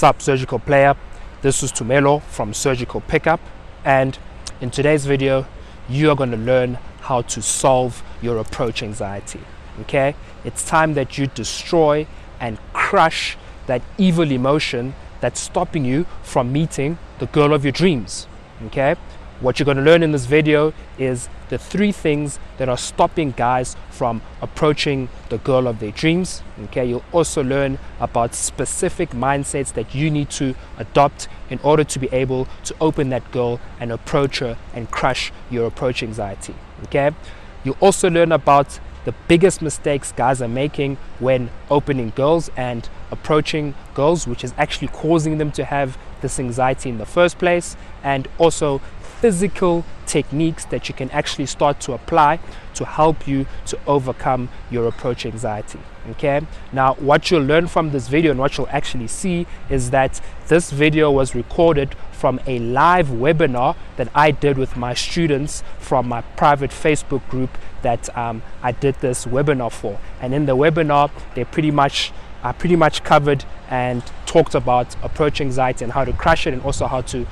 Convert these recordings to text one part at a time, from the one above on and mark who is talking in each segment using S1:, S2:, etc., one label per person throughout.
S1: Sup, surgical player? This is Tumelo from Surgical Pickup, and in today's video you are going to learn how to solve your approach anxiety. Okay, it's time that you destroy and crush that evil emotion that's stopping you from meeting the girl of your dreams. Okay, what you're going to learn in this video is the 3 things that are stopping guys from approaching the girl of their dreams. Okay, you'll also learn about specific mindsets that you need to adopt in order to be able to open that girl and approach her and crush your approach anxiety. Okay, you'll also learn about the biggest mistakes guys are making when opening girls and approaching girls, which is actually causing them to have this anxiety in the first place, and also physical techniques that you can actually start to apply to help you to overcome your approach anxiety. Okay, now what you'll learn from this video and what you'll actually see is that this video was recorded from a live webinar that I did with my students from my private Facebook group that I did this webinar for. And in the webinar I pretty much covered and talked about approach anxiety and how to crush it, and also how to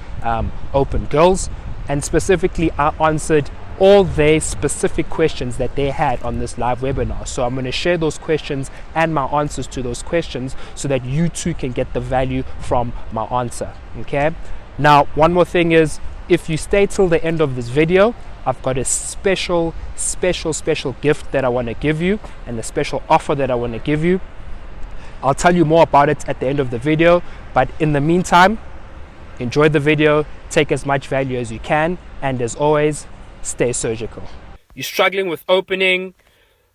S1: open girls. And specifically, I answered all their specific questions that they had on this live webinar. So I'm going to share those questions and my answers to those questions so that you too can get the value from my answer. Okay, now one more thing is, if you stay till the end of this video, I've got a special gift that I want to give you, and a special offer that I want to give you. I'll tell you more about it at the end of the video, but in the meantime, enjoy the video, take as much value as you can, and as always, stay surgical. You're struggling with opening,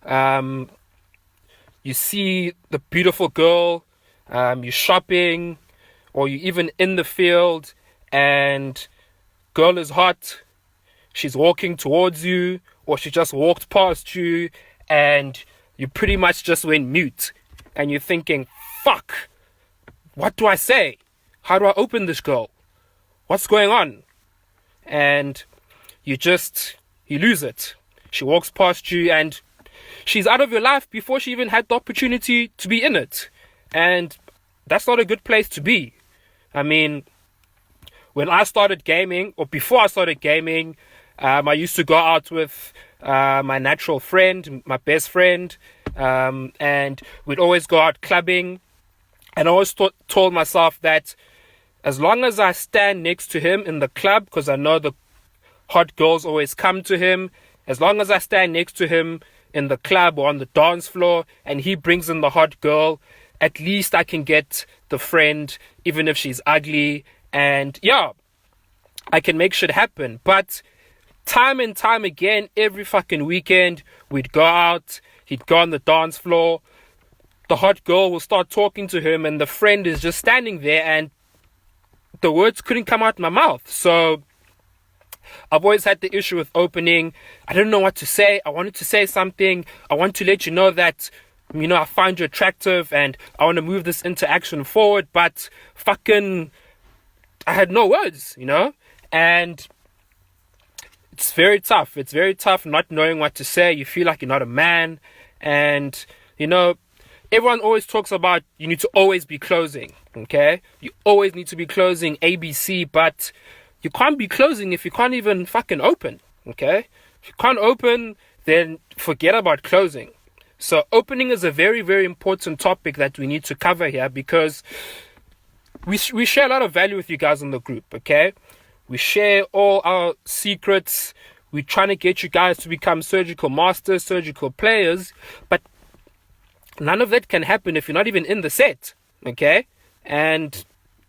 S1: you see the beautiful girl, you're shopping, or you're even in the field, and girl is hot, she's walking towards you, or she just walked past you, and you pretty much just went mute, and you're thinking, fuck, what do I say? How do I open this girl? What's going on? And you lose it. She walks past you and she's out of your life before she even had the opportunity to be in it. And that's not a good place to be. I mean, when I started gaming, or before I started gaming, I used to go out with my natural friend, my best friend, and we'd always go out clubbing. And I always told myself that as long as I stand next to him in the club, because I know the hot girls always come to him, as long as I stand next to him in the club or on the dance floor and he brings in the hot girl, at least I can get the friend, even if she's ugly, and yeah, I can make shit happen. But time and time again, every fucking weekend, we'd go out, he'd go on the dance floor, the hot girl will start talking to him, and the friend is just standing there, and the words couldn't come out my mouth. So I've always had the issue with opening. I didn't know what to say. I wanted to say something. I want to let you know that, I find you attractive and I want to move this interaction forward, but fucking I had no words, and it's very tough. It's very tough not knowing what to say. You feel like you're not a man, and everyone always talks about you need to always be closing. Okay, you always need to be closing ABC, but you can't be closing if you can't even fucking open. Okay, if you can't open, then forget about closing. So opening is a very, very important topic that we need to cover here, because we share a lot of value with you guys in the group. Okay, we share all our secrets. We're trying to get you guys to become surgical masters, surgical players, but none of that can happen if you're not even in the set. Okay, and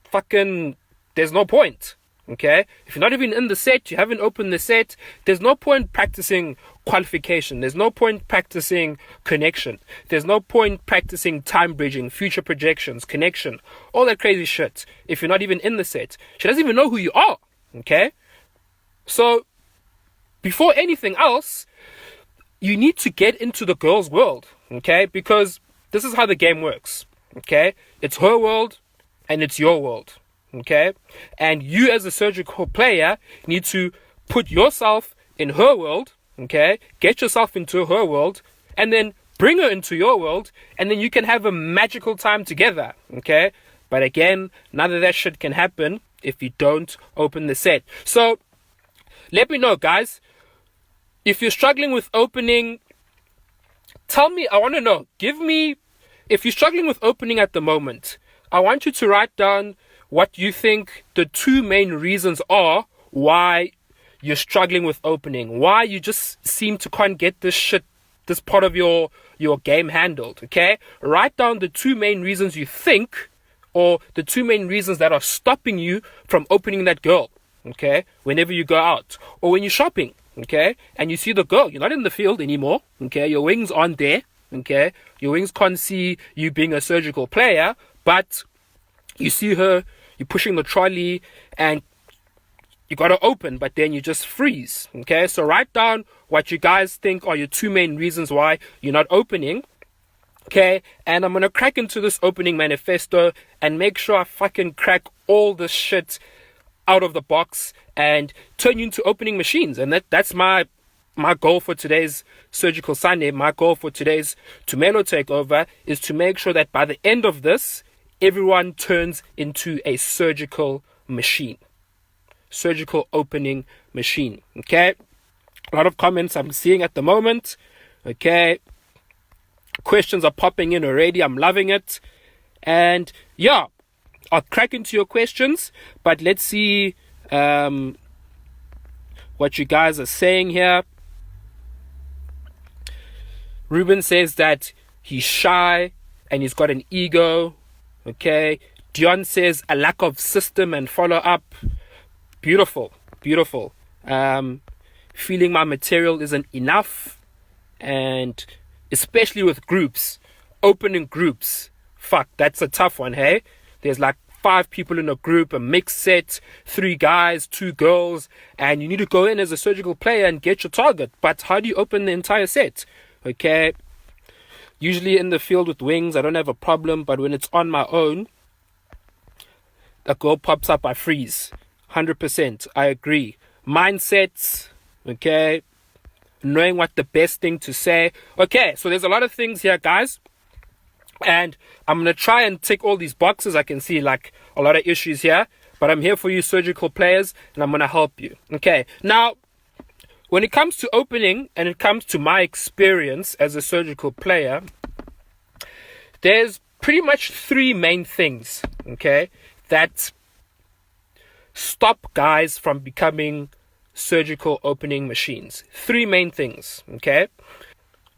S1: fucking there's no point. Okay, if you're not even in the set, you haven't opened the set, there's no point practicing qualification, there's no point practicing connection, there's no point practicing time bridging, future projections, connection, all that crazy shit if you're not even in the set. She doesn't even know who you are. Okay, so before anything else, you need to get into the girl's world. Okay, because this is how the game works. Okay, it's her world and it's your world. Okay, and you as a surgical player need to put yourself in her world. Okay, get yourself into her world and then bring her into your world, and then you can have a magical time together. Okay, But again, none of that shit can happen if you don't open the set. So let me know, guys. If you're struggling with opening, tell me. I want to know. Give me, if you're struggling with opening at the moment, I want you to write down what you think the 2 main reasons are why you're struggling with opening. Why you just seem to can't get this part of your game handled, okay? Write down the 2 main reasons you think, or the 2 main reasons that are stopping you from opening that girl, okay? Whenever you go out, or when you're shopping, okay? And you see the girl, you're not in the field anymore, okay? Your wings aren't there, okay? Your wings can't see you being a surgical player, but you see her, you're pushing the trolley, and you got to open, but then you just freeze, okay? So write down what you guys think are your 2 main reasons why you're not opening, okay? And I'm going to crack into this opening manifesto and make sure I fucking crack all this shit out of the box and turn you into opening machines. And that's my goal for today's Surgical Sunday. My goal for today's Tumelo takeover is to make sure that by the end of this, everyone turns into a surgical machine. Surgical opening machine, okay? A lot of comments I'm seeing at the moment, okay? Questions are popping in already. I'm loving it. And yeah, I'll crack into your questions, but let's see what you guys are saying here. Ruben says that he's shy and he's got an ego, okay? Dion says a lack of system and follow-up. Beautiful. Feeling my material isn't enough, and especially with groups, opening groups. Fuck, that's a tough one, hey? There's like 5 people in a group, a mixed set, 3 guys, 2 girls, and you need to go in as a surgical player and get your target. But how do you open the entire set? Okay. Usually in the field with wings, I don't have a problem, but when it's on my own, a girl pops up, I freeze. 100%, I agree. Mindsets, okay, knowing what the best thing to say. Okay, so there's a lot of things here, guys, and I'm going to try and tick all these boxes. I can see like a lot of issues here, but I'm here for you surgical players, and I'm going to help you. Okay, now, when it comes to opening, and it comes to my experience as a surgical player, there's pretty much 3 main things, okay, that stop guys from becoming surgical opening machines. 3 main things, okay?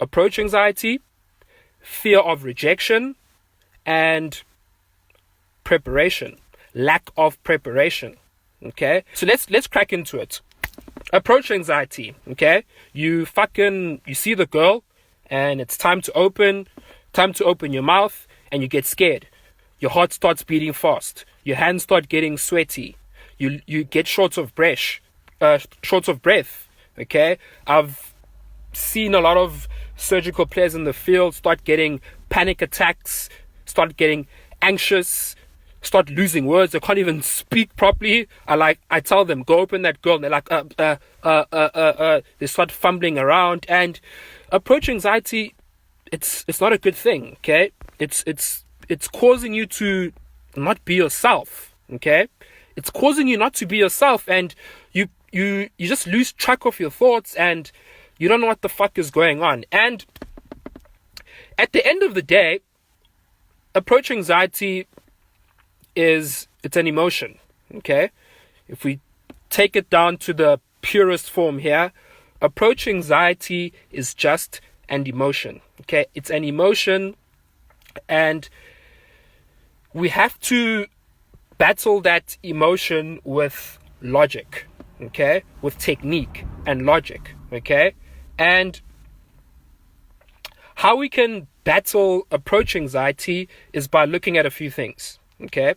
S1: Approach anxiety, fear of rejection, and preparation. Lack of preparation, okay? So let's crack into it. Approach anxiety, okay? You see the girl, and it's time to open your mouth, and you get scared. Your heart starts beating fast. Your hands start getting sweaty. You get short of breath, okay? I've seen a lot of surgical players in the field start getting panic attacks, start getting anxious, start losing words. They can't even speak properly. I tell them, go open that girl, and they're like, they start fumbling around. And approach anxiety, it's not a good thing, okay? It's causing you to not be yourself, okay? It's causing you not to be yourself, and you just lose track of your thoughts, and you don't know what the fuck is going on. And at the end of the day, approach anxiety it's an emotion, okay? If we take it down to the purest form here, approach anxiety is just an emotion, okay? It's an emotion, and we have to battle that emotion with logic, okay? With technique and logic, okay? And how we can battle approach anxiety is by looking at a few things, okay?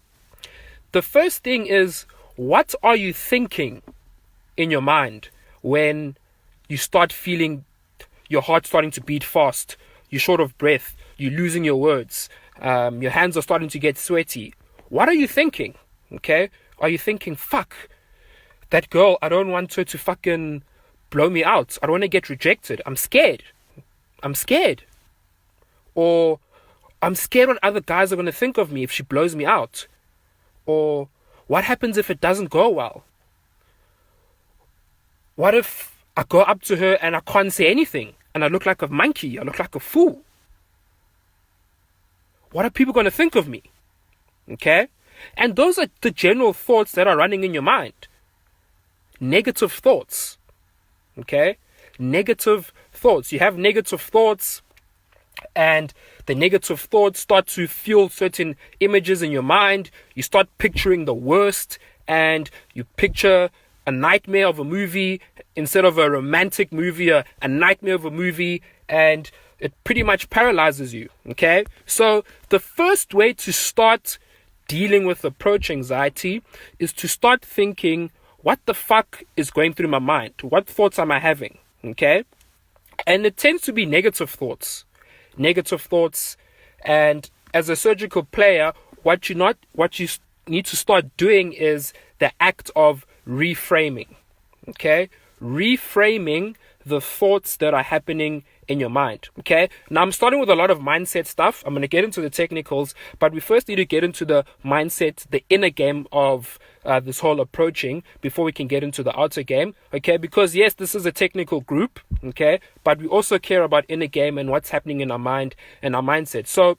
S1: The first thing is, what are you thinking in your mind when you start feeling your heart starting to beat fast, you're short of breath, you're losing your words, your hands are starting to get sweaty? What are you thinking? Okay? Are you thinking, fuck, that girl, I don't want her to fucking blow me out. I don't want to get rejected. I'm scared. Or I'm scared what other guys are going to think of me if she blows me out. Or what happens if it doesn't go well? What if I go up to her and I can't say anything and I look like a monkey? I look like a fool. What are people going to think of me? Okay? And those are the general thoughts that are running in your mind. Negative thoughts. Okay? Negative thoughts. You have negative thoughts, and the negative thoughts start to fuel certain images in your mind. You start picturing the worst, and you picture a nightmare of a movie instead of a romantic movie, a nightmare of a movie, and it pretty much paralyzes you. Okay? So the first way to start dealing with approach anxiety is to start thinking, what the fuck is going through my mind? What thoughts am I having? Okay? And it tends to be negative thoughts. And as a surgical player, what you need to start doing is the act of reframing. Okay? Reframing the thoughts that are happening in your mind. Okay? Now I'm starting with a lot of mindset stuff. I'm going to get into the technicals, but we first need to get into the mindset, the inner game of this whole approaching before we can get into the outer game. Okay? Because yes, this is a technical group. Okay? But we also care about inner game and what's happening in our mind and our mindset. So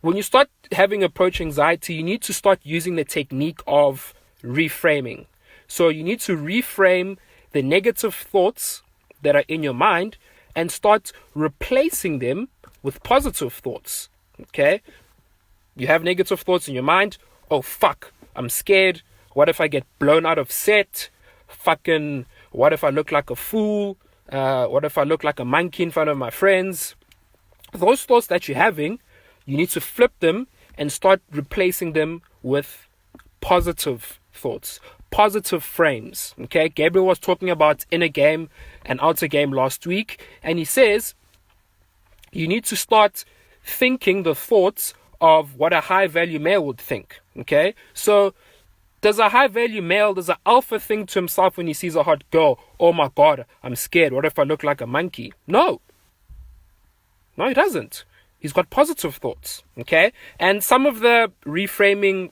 S1: when you start having approach anxiety, you need to start using the technique of reframing. So you need to reframe the negative thoughts that are in your mind and start replacing them with positive thoughts. Okay? You have negative thoughts in your mind. Oh, fuck, I'm scared. What if I get blown out of set? Fucking, what if I look like a fool? What if I look like a monkey in front of my friends? Those thoughts that you're having, you need to flip them and start replacing them with positive thoughts, positive frames. Okay, Gabriel was talking about inner game and outer game last week, and he says you need to start thinking the thoughts of what a high value male would think. Okay, so does a high value male, does an alpha think to himself when he sees a hot girl, oh my god, I'm scared, what if I look like a monkey? No, he doesn't. He's got positive thoughts. Okay, and some of the reframing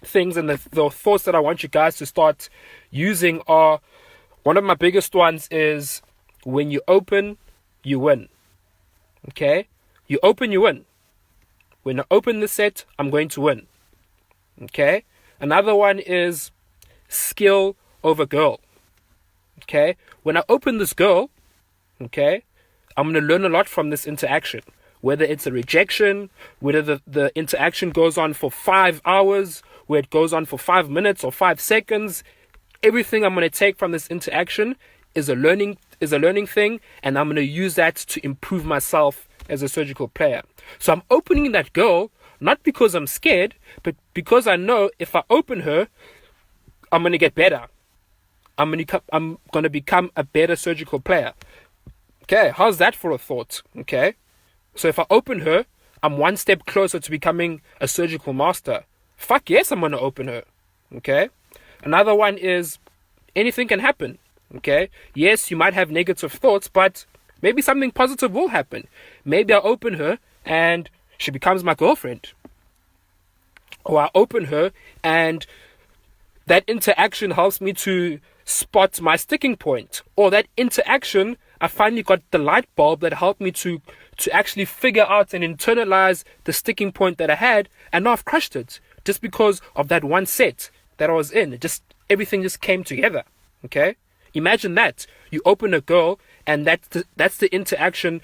S1: things and the thoughts that I want you guys to start using are, one of my biggest ones is, when you open, you win. Okay? You open, you win. When I open the set, I'm going to win. Okay? Another one is skill over girl. Okay? When I open this girl, okay, I'm going to learn a lot from this interaction. Whether it's a rejection, whether the interaction goes on for 5 hours, where it goes on for 5 minutes or 5 seconds, everything I'm going to take from this interaction is a learning thing, and I'm going to use that to improve myself as a surgical player. So I'm opening that girl, not because I'm scared, but because I know if I open her, I'm going to get better. I'm going to become a better surgical player. Okay, how's that for a thought? Okay. So if I open her, I'm one step closer to becoming a surgical master. Fuck yes, I'm going to open her. Okay? Another one is, anything can happen. Okay? Yes, you might have negative thoughts, but maybe something positive will happen. Maybe I open her and she becomes my girlfriend. Or I open her and that interaction helps me to spot my sticking point. Or that interaction, I finally got the light bulb that helped me to actually figure out and internalize the sticking point that I had, and now I've crushed it just because of that one set that I was in. Everything just came together. Okay? Imagine that. You open a girl and that's the interaction,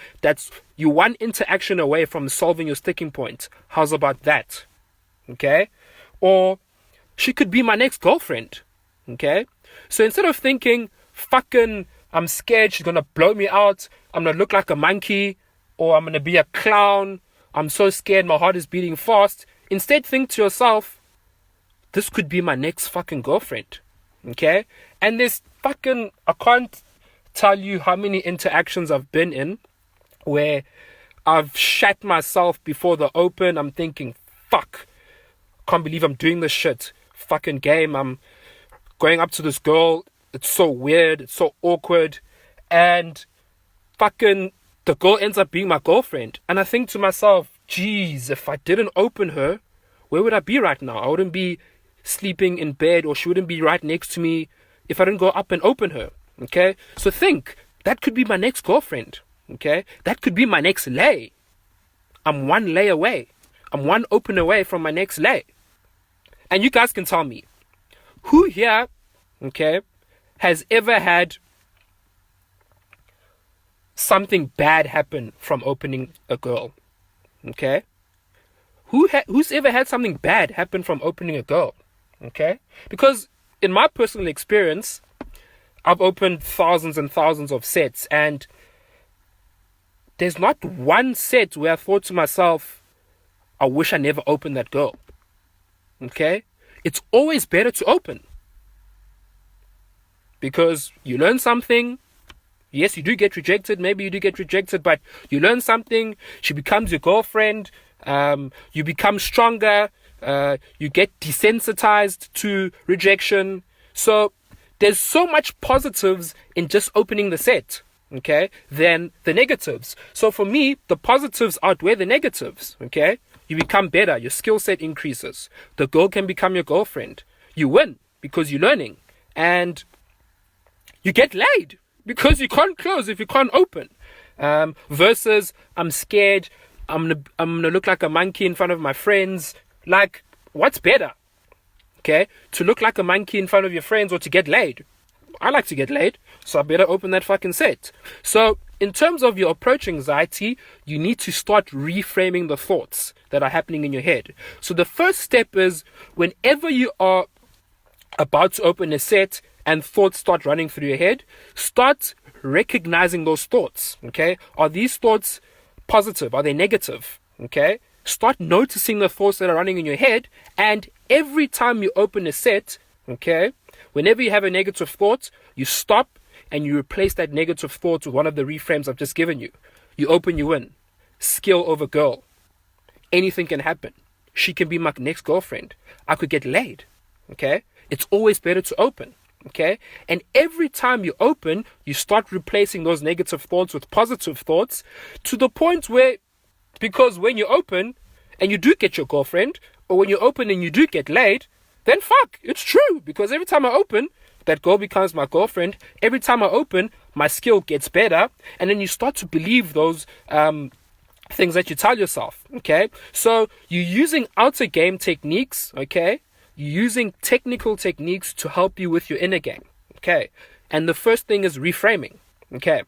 S1: you're one interaction away from solving your sticking point. How's about that? Okay? Or she could be my next girlfriend. Okay? So instead of thinking, fucking, I'm scared, she's going to blow me out, I'm going to look like a monkey, or I'm going to be a clown, I'm so scared, my heart is beating fast. Instead, think to yourself, this could be my next fucking girlfriend. Okay? And there's fucking, I can't tell you how many interactions I've been in where I've shat myself before the open. I'm thinking, fuck, can't believe I'm doing this shit. Fucking game. I'm going up to this girl. It's so weird. It's so awkward. And fucking the girl ends up being my girlfriend. And I think to myself, geez, if I didn't open her, where would I be right now? I wouldn't be sleeping in bed, or she wouldn't be right next to me if I didn't go up and open her. Okay? So think, that could be my next girlfriend. Okay? That could be my next lay. I'm one lay away. I'm one open away from my next lay. And you guys can tell me, who here, okay, has ever had something bad happen from opening a girl? Okay? Who's ever had something bad happen from opening a girl? Okay? Because in my personal experience, I've opened thousands and thousands of sets, and there's not one set where I thought to myself, I wish I never opened that girl. Okay? It's always better to open. Because you learn something. Yes, you do get rejected. Maybe you do get rejected, but you learn something. She becomes your girlfriend. You become stronger. You get desensitized to rejection. So there's so much positives in just opening the set, okay, than the negatives. So for me, the positives outweigh the negatives, okay? You become better. Your skill set increases. The girl can become your girlfriend. You win because you're learning. And you get laid because you can't close if you can't open. Versus, I'm scared. I'm gonna look like a monkey in front of my friends. Like, what's better? Okay? To look like a monkey in front of your friends or to get laid? I like to get laid, so I better open that fucking set. So, in terms of your approach anxiety, you need to start reframing the thoughts that are happening in your head. So the first step is, whenever you are about to open a set and thoughts start running through your head, start recognizing those thoughts. Okay? Are these thoughts positive? Are they negative? Okay? Start noticing the thoughts that are running in your head, and every time you open a set, okay, whenever you have a negative thought, you stop and you replace that negative thought with one of the reframes I've just given you. You open, you win. Skill over girl. Anything can happen. She can be my next girlfriend. I could get laid. Okay? It's always better to open. Okay? And every time you open, you start replacing those negative thoughts with positive thoughts, to the point where, because when you open and you do get your girlfriend, or when you open and you do get laid, then fuck, it's true. Because every time I open, that girl becomes my girlfriend. Every time I open, my skill gets better. And then you start to believe those things that you tell yourself. Okay? So you're using outer game techniques. Okay? You're using technical techniques to help you with your inner game. Okay? And the first thing is reframing. Okay?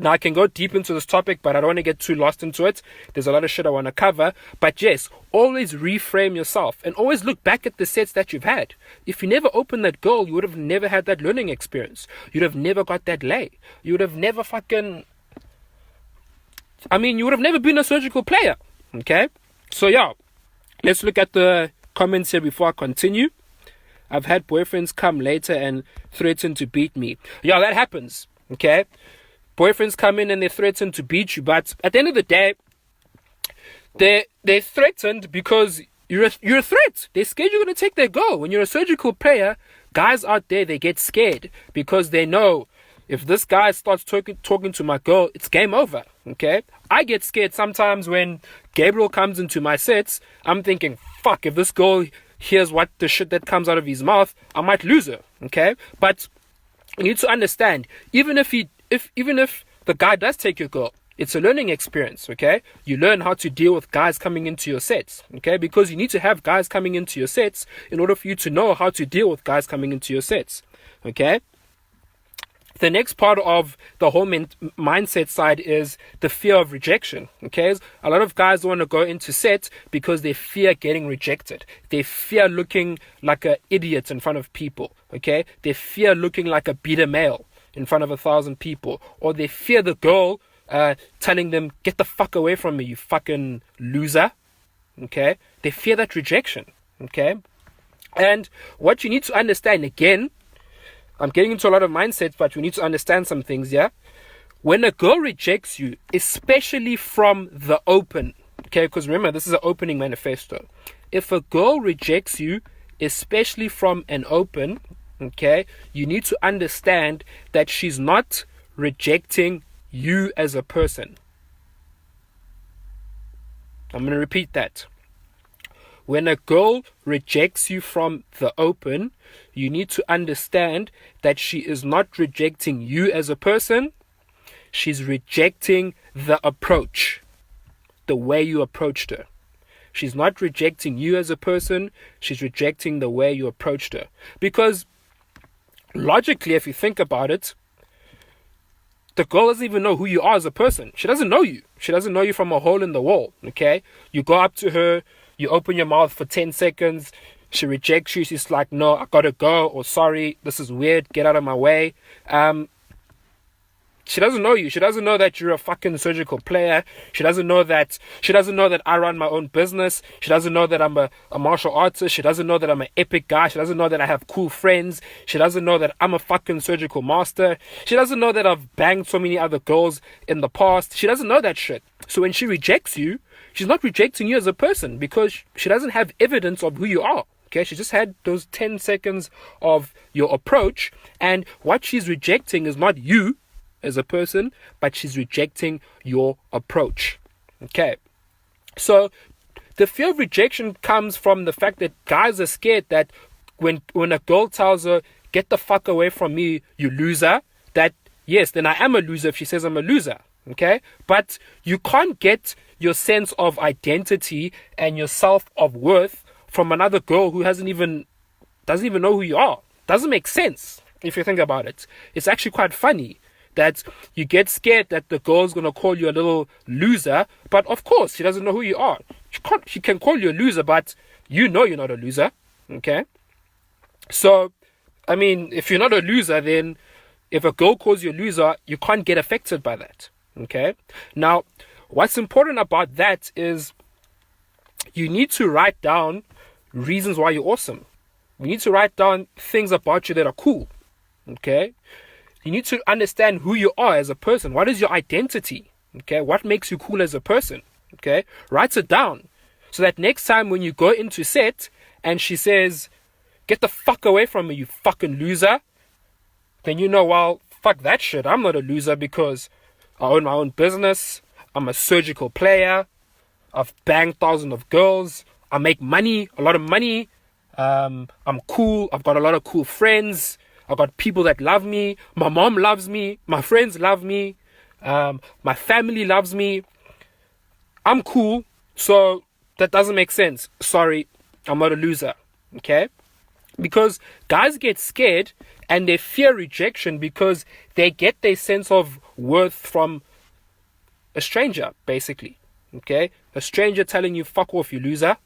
S1: Now, I can go deep into this topic, but I don't want to get too lost into it. There's a lot of shit I want to cover. But yes, always reframe yourself and always look back at the sets that you've had. If you never opened that goal, you would have never had that learning experience. You'd have never got that lay. You would have never you would have never been a surgical player. Okay? So, yeah, let's look at the comments here before I continue. I've had boyfriends come later and threaten to beat me. Yeah, that happens. Okay? Boyfriends come in and they threaten to beat you, but at the end of the day, they're threatened because you're a threat. They're scared you're going to take their goal. When you're a surgical player, guys out there, they get scared because they know if this guy starts talking to my girl, it's game over. Okay? I get scared sometimes when Gabriel comes into my sets. I'm thinking, fuck, if this girl hears what the shit that comes out of his mouth, I might lose her. Okay? But you need to understand, even if the guy does take your girl, it's a learning experience, okay? You learn how to deal with guys coming into your sets, okay? Because you need to have guys coming into your sets in order for you to know how to deal with guys coming into your sets, okay? The next part of the whole mindset side is the fear of rejection, okay? A lot of guys want to go into sets because they fear getting rejected. They fear looking like an idiot in front of people, okay? They fear looking like a beta male in front of 1,000 people, or they fear the girl telling them, get the fuck away from me, you fucking loser. Okay? They fear that rejection. Okay? And what you need to understand, again, I'm getting into a lot of mindsets, but you need to understand some things, yeah? When a girl rejects you, especially from the open, okay, because remember, this is an opening manifesto. If a girl rejects you, especially from an open, okay, you need to understand that she's not rejecting you as a person. I'm going to repeat that. When a girl rejects you from the open, you need to understand that she is not rejecting you as a person. She's rejecting the approach, the way you approached her. She's not rejecting you as a person. She's rejecting the way you approached her. Because logically, if you think about it, the girl doesn't even know who you are as a person. She doesn't know you. She doesn't know you from a hole in the wall, okay? You go up to her, you open your mouth for 10 seconds, she rejects you, she's like, no, I gotta go, or sorry, this is weird, get out of my way. She doesn't know you. She doesn't know that you're a fucking surgical player. She doesn't know that I run my own business. She doesn't know that I'm a martial artist. She doesn't know that I'm an epic guy. She doesn't know that I have cool friends. She doesn't know that I'm a fucking surgical master. She doesn't know that I've banged so many other girls in the past. She doesn't know that shit. So when she rejects you, she's not rejecting you as a person because she doesn't have evidence of who you are. Okay, she just had those 10 seconds of your approach, and what she's rejecting is not you as a person, but she's rejecting your approach. Okay, so the fear of rejection comes from the fact that guys are scared that when a girl tells her, get the fuck away from me, you loser, that yes, then I am a loser if she says I'm a loser. Okay, but you can't get your sense of identity and your self of worth from another girl who doesn't even know who you are. Doesn't make sense if you think about it. It's actually quite funny that you get scared that the girl's going to call you a little loser, but of course she doesn't know who you are. She can call you a loser, but you know you're not a loser. Okay, so I mean, if you're not a loser, then if a girl calls you a loser, you can't get affected by that. Okay, now what's important about that is you need to write down reasons why you're awesome. You need to write down things about you that are cool. Okay, you need to understand who you are as a person. What is your identity? Okay, what makes you cool as a person? Okay, write it down so that next time when you go into set and she says, get the fuck away from me, you fucking loser, then you know, well, fuck that shit. I'm not a loser because I own my own business. I'm a surgical player. I've banged thousands of girls. I make money, a lot of money. I'm cool. I've got a lot of cool friends. I've got people that love me. My mom loves me. My friends love me. My family loves me. I'm cool. So that doesn't make sense. Sorry, I'm not a loser. Okay? Because guys get scared and they fear rejection because they get their sense of worth from a stranger, basically. Okay? A stranger telling you, fuck off, you loser.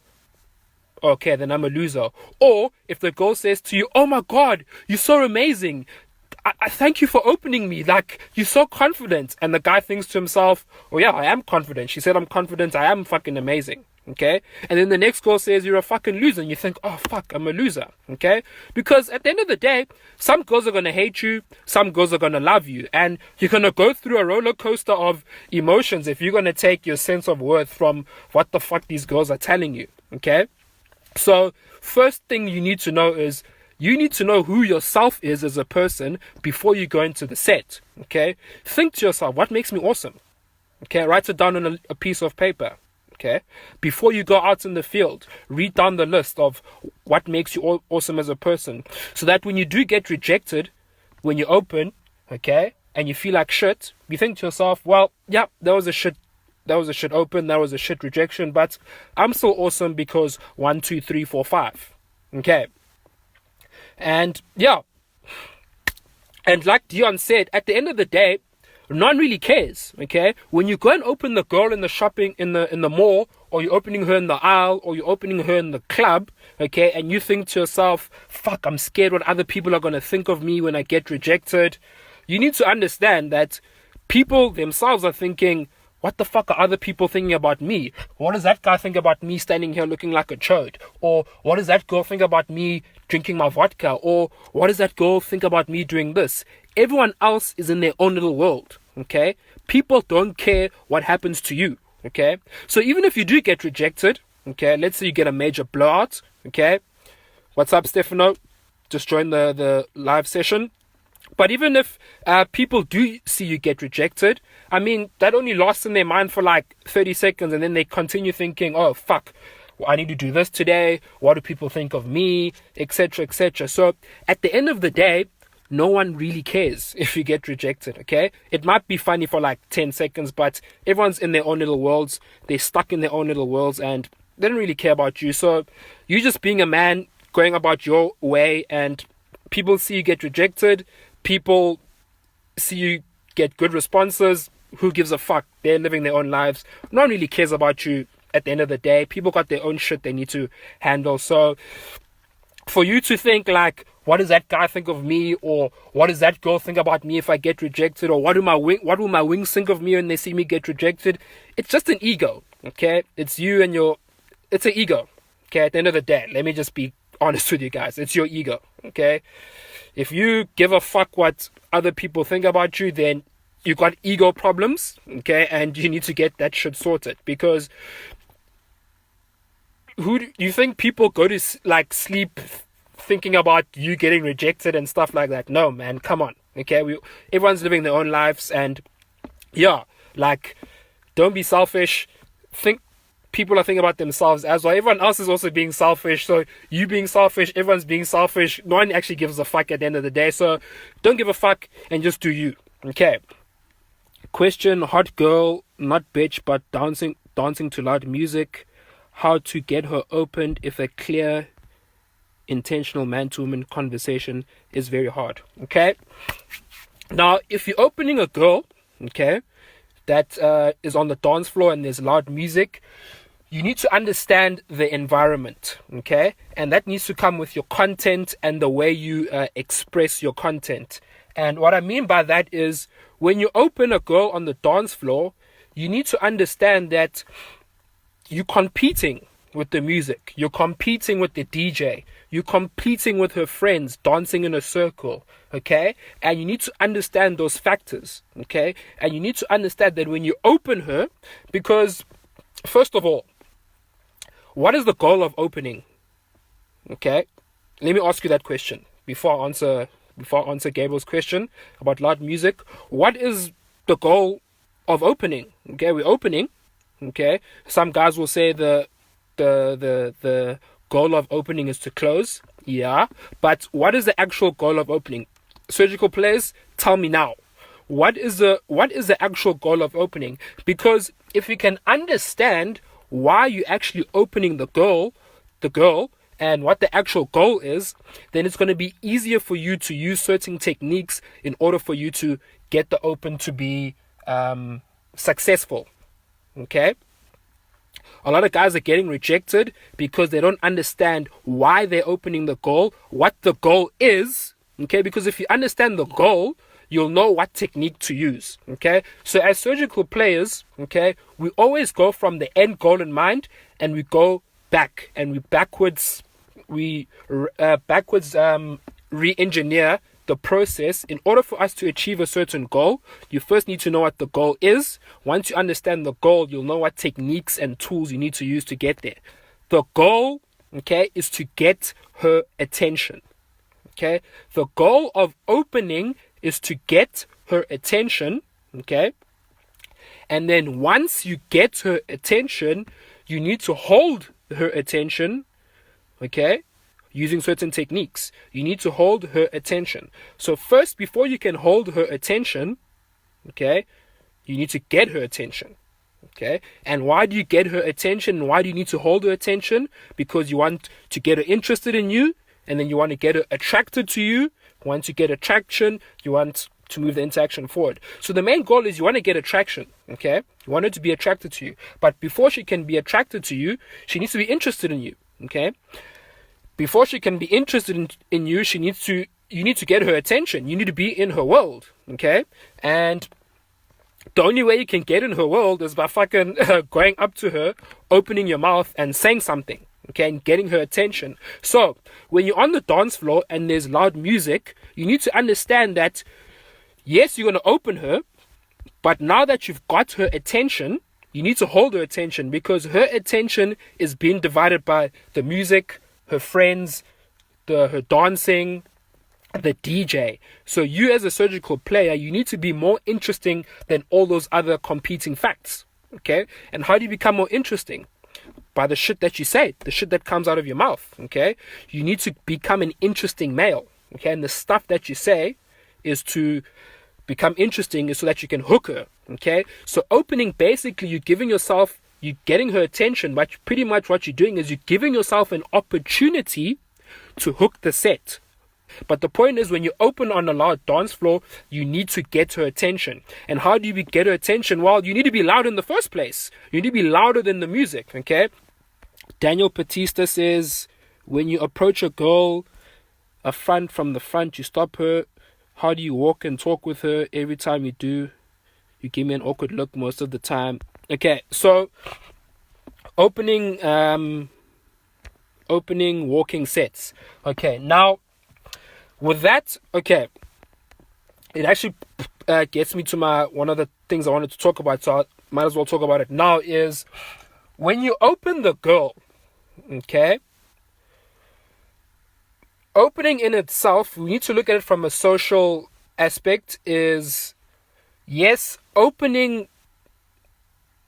S1: Okay, then I'm a loser. Or if the girl says to you, oh my God, you're so amazing. I thank you for opening me. Like, you're so confident. And the guy thinks to himself, oh yeah, I am confident. She said I'm confident. I am fucking amazing. Okay? And then the next girl says you're a fucking loser. And you think, oh fuck, I'm a loser. Okay? Because at the end of the day, some girls are going to hate you. Some girls are going to love you. And you're going to go through a roller coaster of emotions if you're going to take your sense of worth from what the fuck these girls are telling you. Okay? So first thing you need to know is you need to know who yourself is as a person before you go into the set. Okay? Think to yourself, what makes me awesome? Okay? Write it down on a piece of paper. Okay? Before you go out in the field, read down the list of what makes you awesome as a person. So that when you do get rejected, when you open, okay, and you feel like shit, you think to yourself, well, yeah, that was a shit open, that was a shit rejection, but I'm still awesome because 1, 2, 3, 4, 5. Okay. And yeah. And like Dion said, at the end of the day, no one really cares. Okay. When you go and open the girl in the shopping in the mall, or you're opening her in the aisle, or you're opening her in the club, okay, and you think to yourself, fuck, I'm scared what other people are gonna think of me when I get rejected. You need to understand that people themselves are thinking, what the fuck are other people thinking about me? What does that guy think about me standing here looking like a chode? Or what does that girl think about me drinking my vodka? Or what does that girl think about me doing this? Everyone else is in their own little world, okay? People don't care what happens to you, okay? So even if you do get rejected, okay, let's say you get a major blowout, okay? What's up, Stefano? Just joined the live session. But even if people do see you get rejected, I mean, that only lasts in their mind for like 30 seconds, and then they continue thinking, oh, fuck, I need to do this today. What do people think of me? Etc., etc. So at the end of the day, no one really cares if you get rejected, okay? It might be funny for like 10 seconds, but everyone's in their own little worlds. They're stuck in their own little worlds, and they don't really care about you. So you just being a man, going about your way, and people see you get rejected. People see you get good responses. Who gives a fuck? They're living their own lives. No one really cares about you at the end of the day. People got their own shit they need to handle. So for you to think like, what does that guy think of me, or what does that girl think about me if I get rejected, or what will my wings think of me when they see me get rejected? It's just an ego, okay? It's you and it's an ego, okay? At the end of the day, let me just be honest with you guys. It's your ego, okay? If you give a fuck what other people think about you, then you got ego problems, okay? And you need to get that shit sorted, because who do you think people go to like sleep thinking about you getting rejected and stuff like that? No, man, come on, okay? Everyone's living their own lives, and yeah, like, don't be selfish. Think people are thinking about themselves as well. Everyone else is also being selfish, so you being selfish, everyone's being selfish. No one actually gives a fuck at the end of the day, so don't give a fuck and just do you, okay? Question: hot girl, not bitch, but dancing to loud music. How to get her opened if a clear, intentional man-to-woman conversation is very hard, okay? Now, if you're opening a girl, okay, that is on the dance floor and there's loud music, you need to understand the environment, okay? And that needs to come with your content and the way you express your content. And what I mean by that is, when you open a girl on the dance floor, you need to understand that you're competing with the music. You're competing with the DJ. You're competing with her friends dancing in a circle, okay? And you need to understand those factors, okay? And you need to understand that when you open her, because first of all, what is the goal of opening? Okay? Let me ask you that question before I answer Gabriel's question about loud music. What is the goal of opening? Okay, we're opening. Okay, some guys will say the goal of opening is to close. Yeah, but what is the actual goal of opening? Surgical players, tell me now. What is the actual goal of opening? Because if you can understand why you're actually opening the girl, and what the actual goal is, then it's going to be easier for you to use certain techniques in order for you to get the open to be successful. Okay? A lot of guys are getting rejected because they don't understand why they're opening the goal, what the goal is. Okay? Because if you understand the goal, you'll know what technique to use. Okay? So as surgical players, okay, we always go from the end goal in mind, and we go back, and we backwards re-engineer the process. In order for us to achieve a certain goal, you first need to know what the goal is. Once you understand the goal, you'll know what techniques and tools you need to use to get there. The goal, okay, is to get her attention. Okay? The goal of opening is to get her attention, okay? And then once you get her attention, you need to hold her attention, okay, using certain techniques. You need to hold her attention. So first, before you can hold her attention, okay, you need to get her attention, okay? And why do you get her attention? Why do you need to hold her attention? Because you want to get her interested in you, and then you want to get her attracted to you. Once you get attraction, you want to move the interaction forward. So the main goal is you want to get attraction, okay? You want her to be attracted to you. But before she can be attracted to you, she needs to be interested in you, okay? Before she can be interested in you, you need to get her attention. You need to be in her world, okay? And the only way you can get in her world is by fucking going up to her, opening your mouth and saying something, okay, and getting her attention. So when you're on the dance floor and there's loud music, you need to understand that, yes, you're going to open her, but now that you've got her attention, you need to hold her attention, because her attention is being divided by the music, her friends, her dancing, the DJ. So you as a surgical player, you need to be more interesting than all those other competing facts. Okay? And how do you become more interesting? By the shit that you say, the shit that comes out of your mouth. Okay? You need to become an interesting male. Okay? And the stuff that you say is to become interesting is so that you can hook her. Okay? So opening, basically, you're getting her attention, but pretty much what you're doing is you're giving yourself an opportunity to hook the set. But the point is, when you open on a loud dance floor, you need to get her attention. And how do you get her attention? Well, you need to be loud in the first place. You need to be louder than the music, okay? Daniel Batista says, when you approach a girl from the front, you stop her. How do you walk and talk with her? Every time you do, you give me an awkward look most of the time. Okay, so opening walking sets. Okay, now with that, okay, it actually gets me to one of the things I wanted to talk about, so I might as well talk about it now, is when you open the girl, okay, opening in itself, we need to look at it from a social aspect, is, yes, opening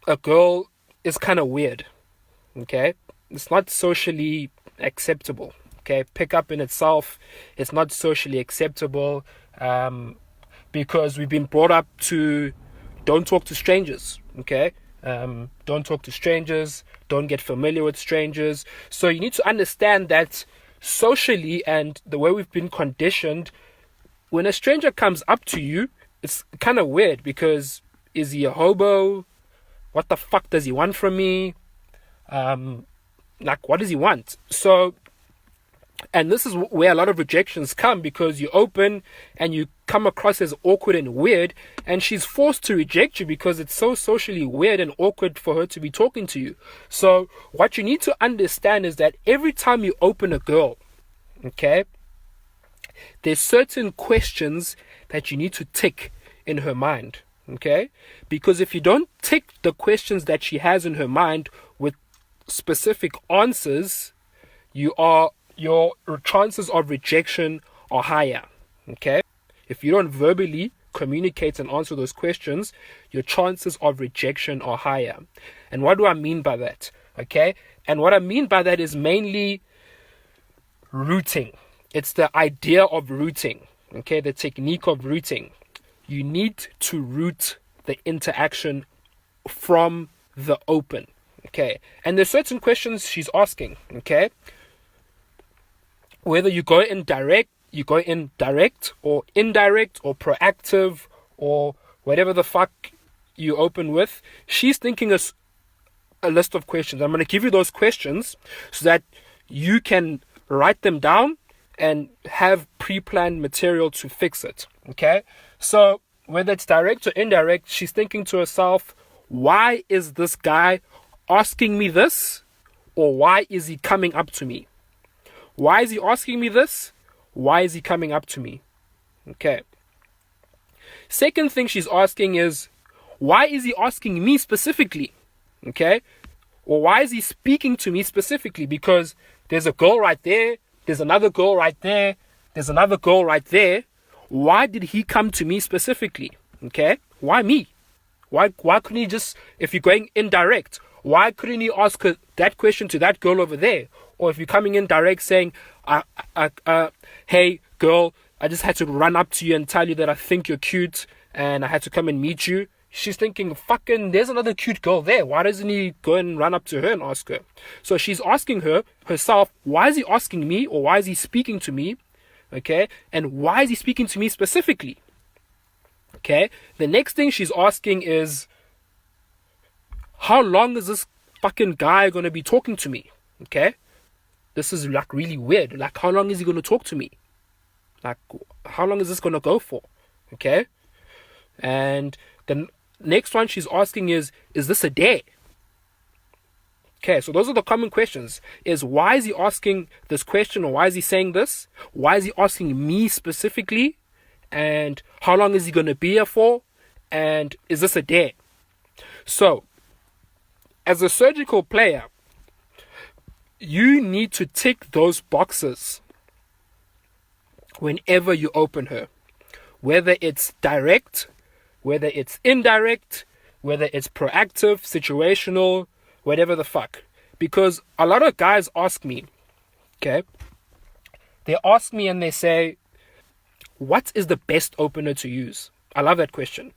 S1: a girl is kind of weird, okay, it's not socially acceptable. Okay, pickup in itself is not socially acceptable because we've been brought up to don't talk to strangers. Okay, don't talk to strangers, don't get familiar with strangers. So you need to understand that socially and the way we've been conditioned, when a stranger comes up to you, it's kind of weird because is he a hobo? What the fuck does he want from me? Like, what does he want? So. And this is where a lot of rejections come, because you open and you come across as awkward and weird, and she's forced to reject you because it's so socially weird and awkward for her to be talking to you. So what you need to understand is that every time you open a girl, okay, there's certain questions that you need to tick in her mind, okay? Because if you don't tick the questions that she has in her mind with specific answers, your chances of rejection are higher, okay? If you don't verbally communicate and answer those questions, your chances of rejection are higher. And what do I mean by that, okay? And what I mean by that is mainly rooting. It's the idea of rooting, okay? The technique of rooting. You need to root the interaction from the open, okay? And there's certain questions she's asking, okay? Whether you go in direct or indirect or proactive or whatever the fuck you open with, she's thinking a list of questions. I'm going to give you those questions so that you can write them down and have pre-planned material to fix it. Okay? So whether it's direct or indirect, she's thinking to herself, why is this guy asking me this? Or why is he coming up to me? Why is he asking me this? Why is he coming up to me? Okay. Second thing she's asking is, why is he asking me specifically? Okay. Or why is he speaking to me specifically? Because there's a girl right there. There's another girl right there. There's another girl right there. Why did he come to me specifically? Okay. Why me? Why couldn't he just, if you're going indirect, why couldn't he ask her that question to that girl over there? Or if you're coming in direct saying, hey, girl, I just had to run up to you and tell you that I think you're cute and I had to come and meet you. She's thinking, fucking, there's another cute girl there. Why doesn't he go and run up to her and ask her? So she's asking herself, why is he asking me, or why is he speaking to me? Okay. And why is he speaking to me specifically? Okay. The next thing she's asking is, how long is this fucking guy going to be talking to me? Okay. This is like really weird. Like, how long is he going to talk to me? Like, how long is this going to go for? Okay. And the next one she's asking is this a date? Okay, so those are the common questions. Is why is he asking this question, or why is he saying this? Why is he asking me specifically? And how long is he going to be here for? And is this a date? So, as a surgical player, you need to tick those boxes whenever you open her. Whether it's direct, whether it's indirect, whether it's proactive, situational, whatever the fuck. Because a lot of guys ask me, okay? They ask me and they say, what is the best opener to use? I love that question.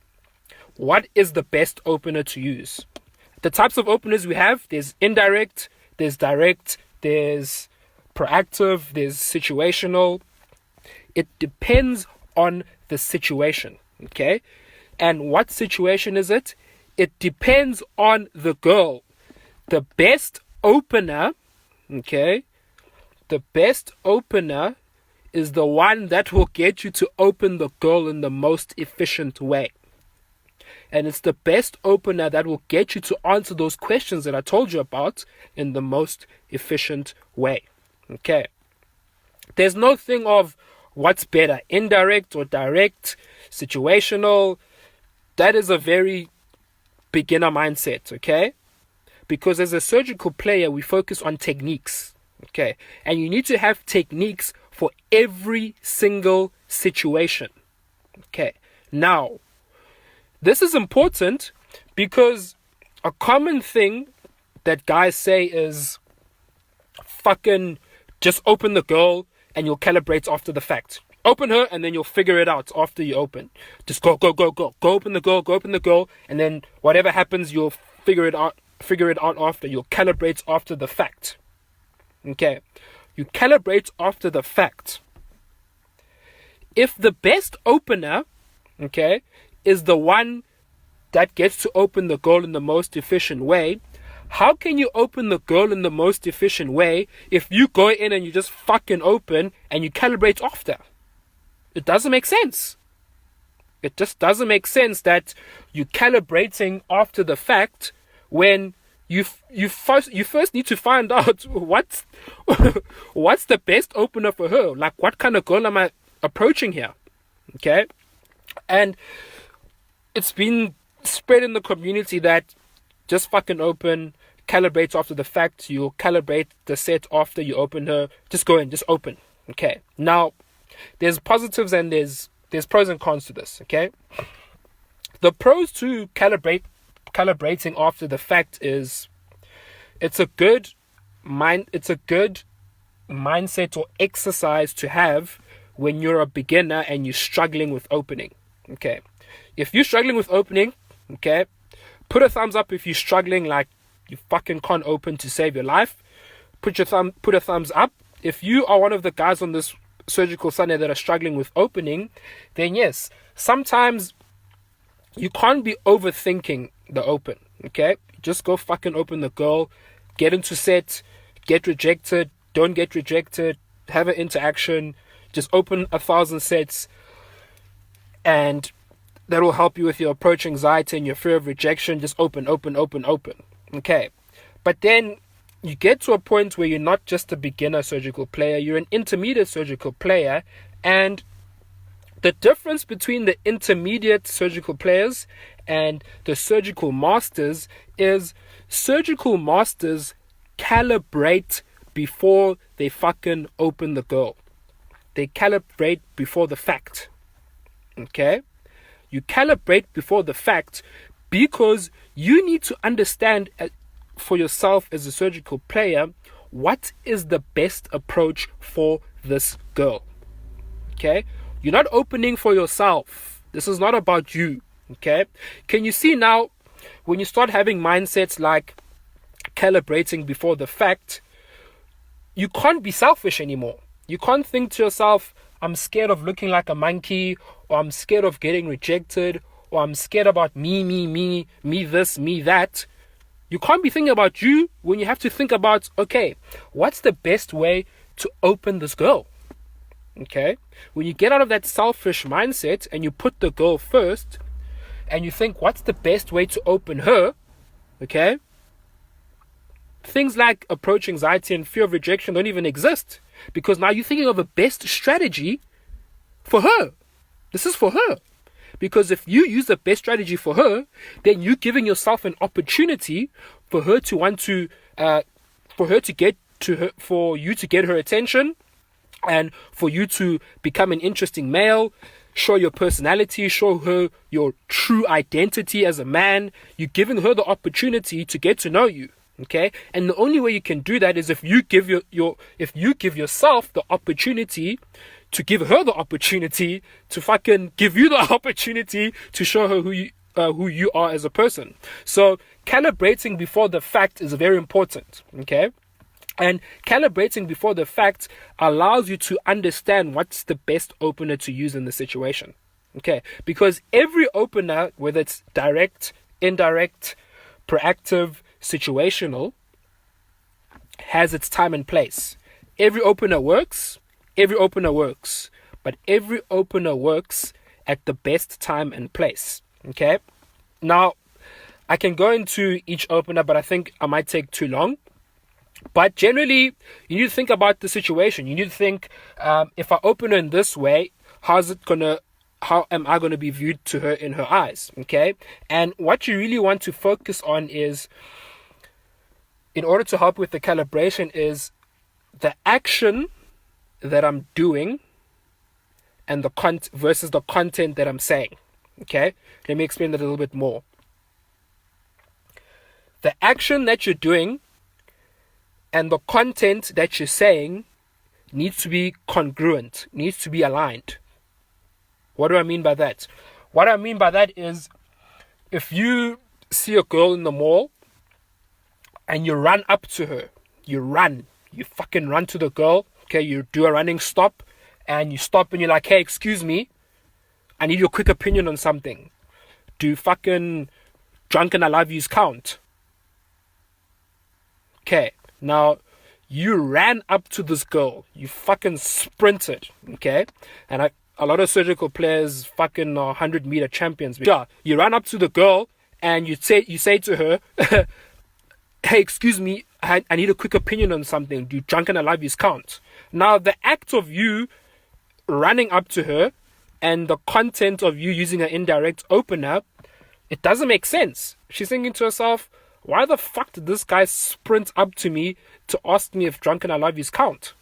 S1: What is the best opener to use? The types of openers we have, there's indirect, there's direct, there's proactive, there's situational. It depends on the situation, okay? And what situation is it? It depends on the girl. The best opener, okay? The best opener is the one that will get you to open the girl in the most efficient way. And it's the best opener that will get you to answer those questions that I told you about in the most efficient way. Okay. There's no thing of what's better, indirect or direct, situational. That is a very beginner mindset, okay? Because as a surgical player, we focus on techniques, okay? And you need to have techniques for every single situation, okay? Now, this is important because a common thing that guys say is fucking just open the girl and you'll calibrate after the fact. Open her and then you'll figure it out after you open. Just go. Go open the girl, and then whatever happens, you'll figure it out after. You'll calibrate after the fact. Okay. You calibrate after the fact. If the best opener, okay, is the one that gets to open the girl in the most efficient way, how can you open the girl in the most efficient way if you go in and you just fucking open and you calibrate after? It doesn't make sense. It just doesn't make sense that you're calibrating after the fact when you first need to find out what's the best opener for her. Like, what kind of girl am I approaching here? Okay? And it's been spread in the community that just fucking open, calibrate after the fact. You'll calibrate the set after you open her. Just go in, just open. Okay. Now, there's positives and there's pros and cons to this. Okay. The pros to calibrating after the fact is it's a good mindset or exercise to have when you're a beginner and you're struggling with opening. Okay. If you're struggling with opening, okay, put a thumbs up if you're struggling, like you fucking can't open to save your life. Put a thumbs up. If you are one of the guys on this Surgical Sunday that are struggling with opening, then yes, sometimes you can't be overthinking the open, okay? Just go fucking open the girl, get into set, get rejected, don't get rejected, have an interaction, just open 1,000 sets, and that will help you with your approach anxiety and your fear of rejection. Just open. Okay. But then you get to a point where you're not just a beginner surgical player, you're an intermediate surgical player. And the difference between the intermediate surgical players and the surgical masters is surgical masters calibrate before they fucking open the girl. They calibrate before the fact. Okay? You calibrate before the fact because you need to understand for yourself as a surgical player what is the best approach for this girl. Okay? You're not opening for yourself. This is not about you. Okay? Can you see now when you start having mindsets like calibrating before the fact, you can't be selfish anymore. You can't think to yourself, I'm scared of looking like a monkey, or I'm scared of getting rejected, or I'm scared about me this, me that. You can't be thinking about you when you have to think about, okay, what's the best way to open this girl? Okay? When you get out of that selfish mindset and you put the girl first, and you think, what's the best way to open her? Okay? Things like approach anxiety and fear of rejection don't even exist. Because now you're thinking of a best strategy for her. This is for her. Because if you use the best strategy for her, then you're giving yourself an opportunity for her to want to, for you to get her attention, And for you to become an interesting male, show your personality, show her your true identity as a man, you're giving her the opportunity to get to know you. Okay, and the only way you can do that is if you give if you give yourself the opportunity to give her the opportunity to fucking give you the opportunity to show her who you are as a person. So calibrating before the fact is very important. Okay, and calibrating before the fact allows you to understand what's the best opener to use in the situation. Okay, because every opener, whether it's direct, indirect, proactive, situational, has its time and place. Every opener works, but every opener works at the best time and place. Okay, now I can go into each opener, but I think I might take too long. But generally, you need to think about the situation. You need to think, if I open her in this way, how am I gonna be viewed to her in her eyes? Okay, and what you really want to focus on is, in order to help with the calibration, is the action that I'm doing and the versus the content that I'm saying. Okay, let me explain that a little bit more. The action that you're doing and the content that you're saying needs to be congruent, needs to be aligned. What do I mean by that? What I mean by that is, if you see a girl in the mall and you run up to her, you fucking run to the girl, okay, you do a running stop, and you stop and you're like, hey, excuse me, I need your quick opinion on something. Do fucking drunken I love yous count? Okay, now you ran up to this girl, you fucking sprinted, okay, and a lot of surgical players fucking are 100-meter champions. Yeah, you run up to the girl and you say to her, hey, excuse me, I need a quick opinion on something. Do drunken I love yous count? Now, the act of you running up to her and the content of you using an indirect opener, it doesn't make sense. She's thinking to herself, why the fuck did this guy sprint up to me to ask me if drunken I love yous count?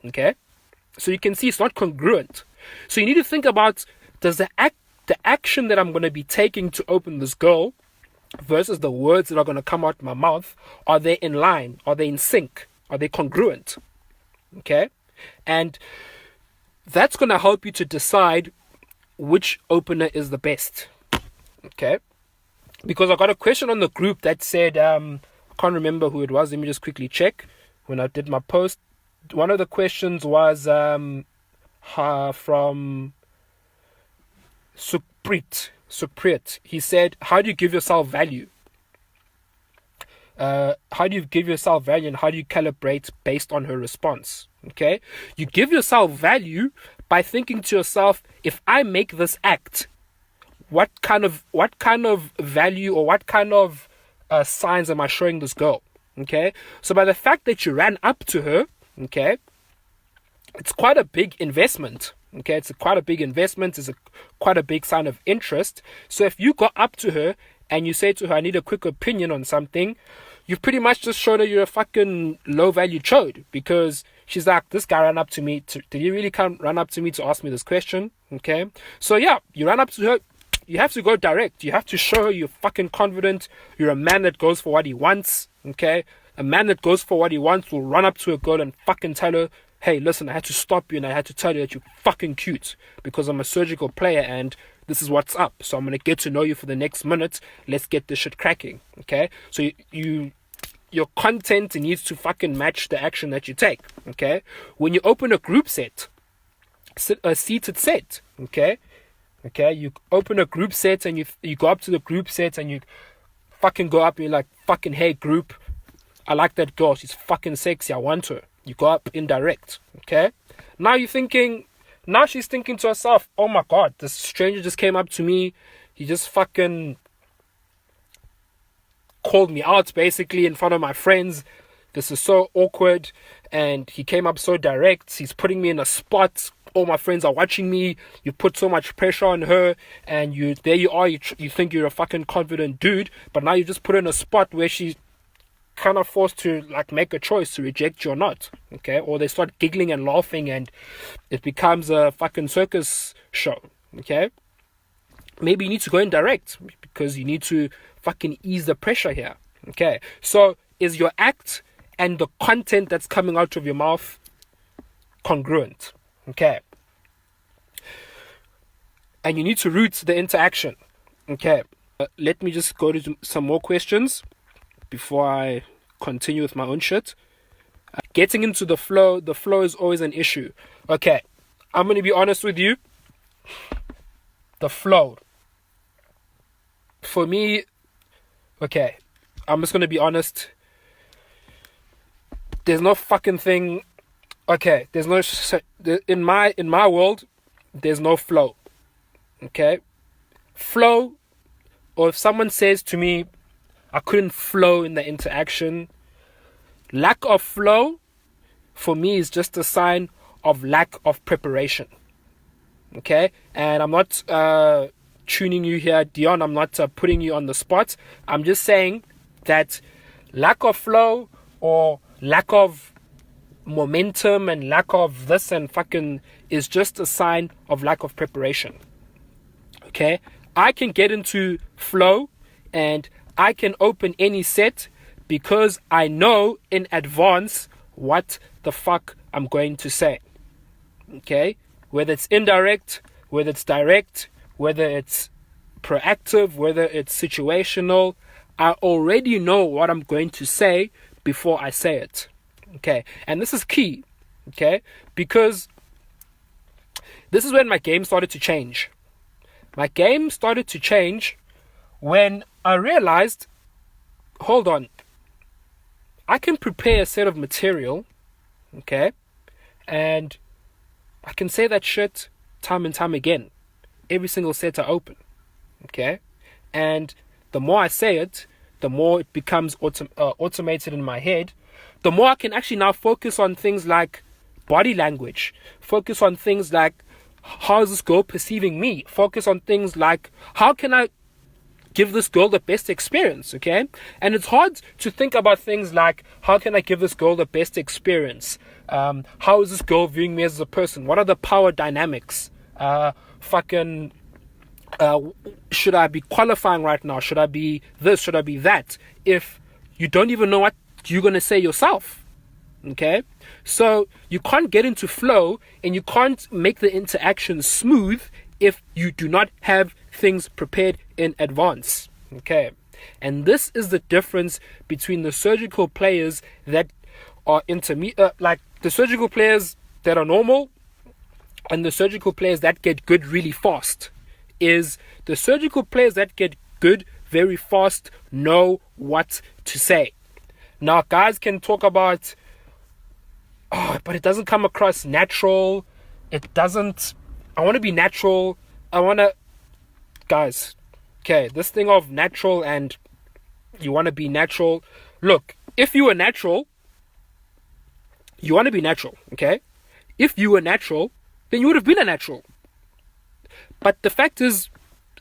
S1: Okay? So you can see it's not congruent. So you need to think about, does the action that I'm going to be taking to open this girl versus the words that are going to come out my mouth, are they in line? Are they in sync? Are they congruent? Okay? And that's going to help you to decide which opener is the best. Okay? Because I got a question on the group that said, I can't remember who it was. Let me just quickly check. When I did my post, one of the questions was from Suprit. He said, how do you give yourself value? How do you give yourself value, and how do you calibrate based on her response? Okay, you give yourself value by thinking to yourself, if I make this act, what kind of value or what kind of signs am I showing this girl? Okay, so by the fact that you ran up to her, okay, it's quite a big investment. Okay, it's quite a big investment. It's quite a big sign of interest. So if you go up to her and you say to her, I need a quick opinion on something, you've pretty much just shown her you're a fucking low value chode, because she's like, this guy ran up to me. Did he really come run up to me to ask me this question? Okay, so yeah, you run up to her. You have to go direct. You have to show her you're fucking confident. You're a man that goes for what he wants. Okay, a man that goes for what he wants will run up to a girl and fucking tell her, hey, listen, I had to stop you and I had to tell you that you're fucking cute because I'm a surgical player and this is what's up. So I'm going to get to know you for the next minute. Let's get this shit cracking. Okay? So your content needs to fucking match the action that you take. Okay? When you open a group set, a seated set, okay? Okay? You open a group set and you go up to the group set and you fucking go up and you're like, fucking, hey, group, I like that girl. She's fucking sexy. I want her. You go up indirect, okay? Now she's thinking to herself, oh my God, this stranger just came up to me. He just fucking called me out basically in front of my friends. This is so awkward. And he came up so direct. He's putting me in a spot. All my friends are watching me. You put so much pressure on her. And there you are. You think you're a fucking confident dude. But now you just put her in a spot where she kind of forced to like make a choice to reject you or not. Okay, or they start giggling and laughing, and it becomes a fucking circus show. Okay, maybe you need to go in direct because you need to fucking ease the pressure here. Okay, so is your act and the content that's coming out of your mouth congruent? Okay, and you need to root the interaction. Okay, let me just go to some more questions before I continue with my own shit. Getting into the flow is always an issue. Okay, I'm going to be honest with you. The flow, for me, okay, I'm just going to be honest. There's no fucking thing. Okay, there's no, in my world, there's no flow. Okay, flow, or if someone says to me, I couldn't flow in the interaction, lack of flow for me is just a sign of lack of preparation. Okay, and I'm not tuning you here, Dion. I'm not putting you on the spot. I'm just saying that lack of flow or lack of momentum and lack of this and fucking is just a sign of lack of preparation. Okay, I can get into flow and I can open any set because I know in advance what the fuck I'm going to say. Okay, whether it's indirect, whether it's direct, whether it's proactive, whether it's situational, I already know what I'm going to say before I say it. Okay, and this is key. Okay, because this is when my game started to change. My game started to change when I realized, hold on, I can prepare a set of material, okay, and I can say that shit time and time again. Every single set I open, okay, and the more I say it, the more it becomes automated in my head. The more I can actually now focus on things like body language, focus on things like how is this girl perceiving me, focus on things like how can I give this girl the best experience, okay? And it's hard to think about things like how can I give this girl the best experience? How is this girl viewing me as a person? What are the power dynamics? Should I be qualifying right now? Should I be this? Should I be that? If you don't even know what you're going to say yourself, okay? So you can't get into flow and you can't make the interaction smooth if you do not have things prepared in advance, okay? And this is the difference between the surgical players that are like the surgical players that are normal and the surgical players that get good really fast. Is the surgical players that get good very fast know what to say. Now, guys can talk about, but it doesn't come across natural. It doesn't. I want to be natural. Guys, okay, this thing of natural and you want to be natural. Look, if you were natural, you want to be natural, okay? If you were natural, then you would have been a natural. But the fact is,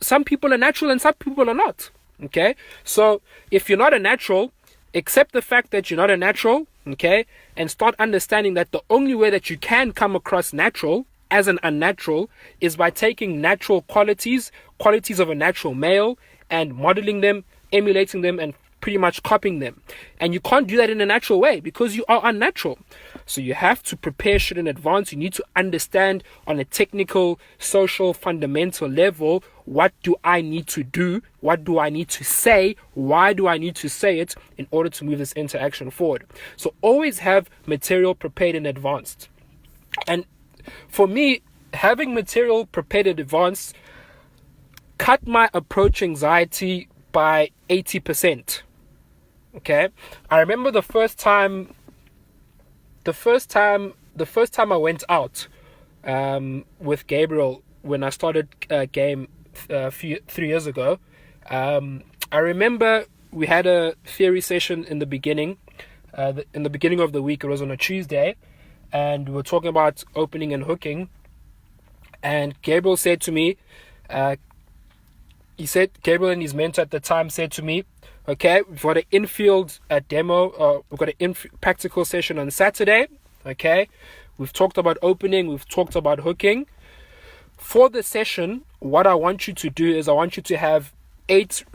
S1: some people are natural and some people are not, okay? So if you're not a natural, accept the fact that you're not a natural, okay? And start understanding that the only way that you can come across natural as an unnatural is by taking natural qualities of a natural male and modeling them, emulating them, and pretty much copying them. And you can't do that in a natural way because you are unnatural. So you have to prepare shit in advance. You need to understand on a technical, social, fundamental level, what do I need to do? What do I need to say? Why do I need to say it in order to move this interaction forward? So always have material prepared in advance. And for me, having material prepared in advance cut my approach anxiety by 80%. Okay, I remember the first time I went out with Gabriel when I started game 3 years ago. I remember we had a theory session in the beginning. In the beginning of the week, it was on a Tuesday, and we were talking about opening and hooking. And Gabriel said to me, Gabriel and his mentor at the time said to me, Okay, we've got an infield demo. We've got an practical session on Saturday. Okay, we've talked about opening. We've talked about hooking. For the session, what I want you to do is I want you to have eight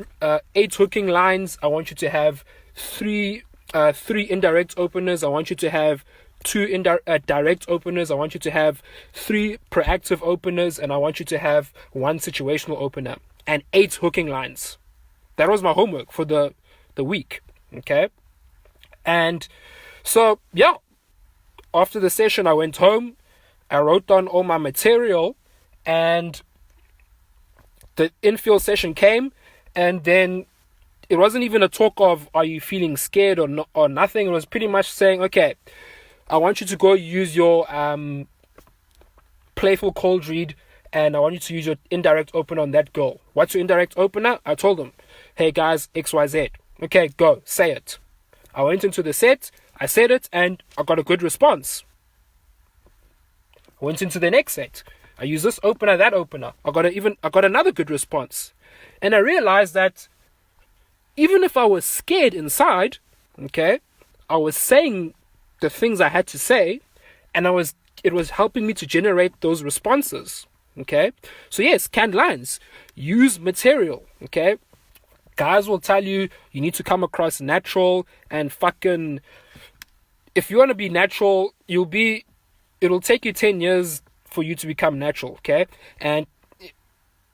S1: hooking lines. I want you to have three indirect openers. I want you to have two direct openers. I want you to have 3 proactive openers, and I want you to have 1 situational opener and 8 hooking lines. That was my homework for the week. Okay, and so yeah, after the session, I went home. I wrote down all my material, and the infield session came, and then it wasn't even a talk of are you feeling scared or nothing. It was pretty much saying, okay, I want you to go use your playful cold read, and I want you to use your indirect opener on that girl. What's your indirect opener? I told them, hey guys, XYZ. Okay, go, say it. I went into the set, I said it, and I got a good response. I went into the next set. I used this opener, that opener. I got another good response. And I realized that even if I was scared inside, okay, I was saying the things I had to say, and it was helping me to generate those responses. Okay, so yes, canned lines, use material. Okay, guys will tell you need to come across natural, and fucking, if you want to be natural, it'll take you 10 years for you to become natural. Okay, and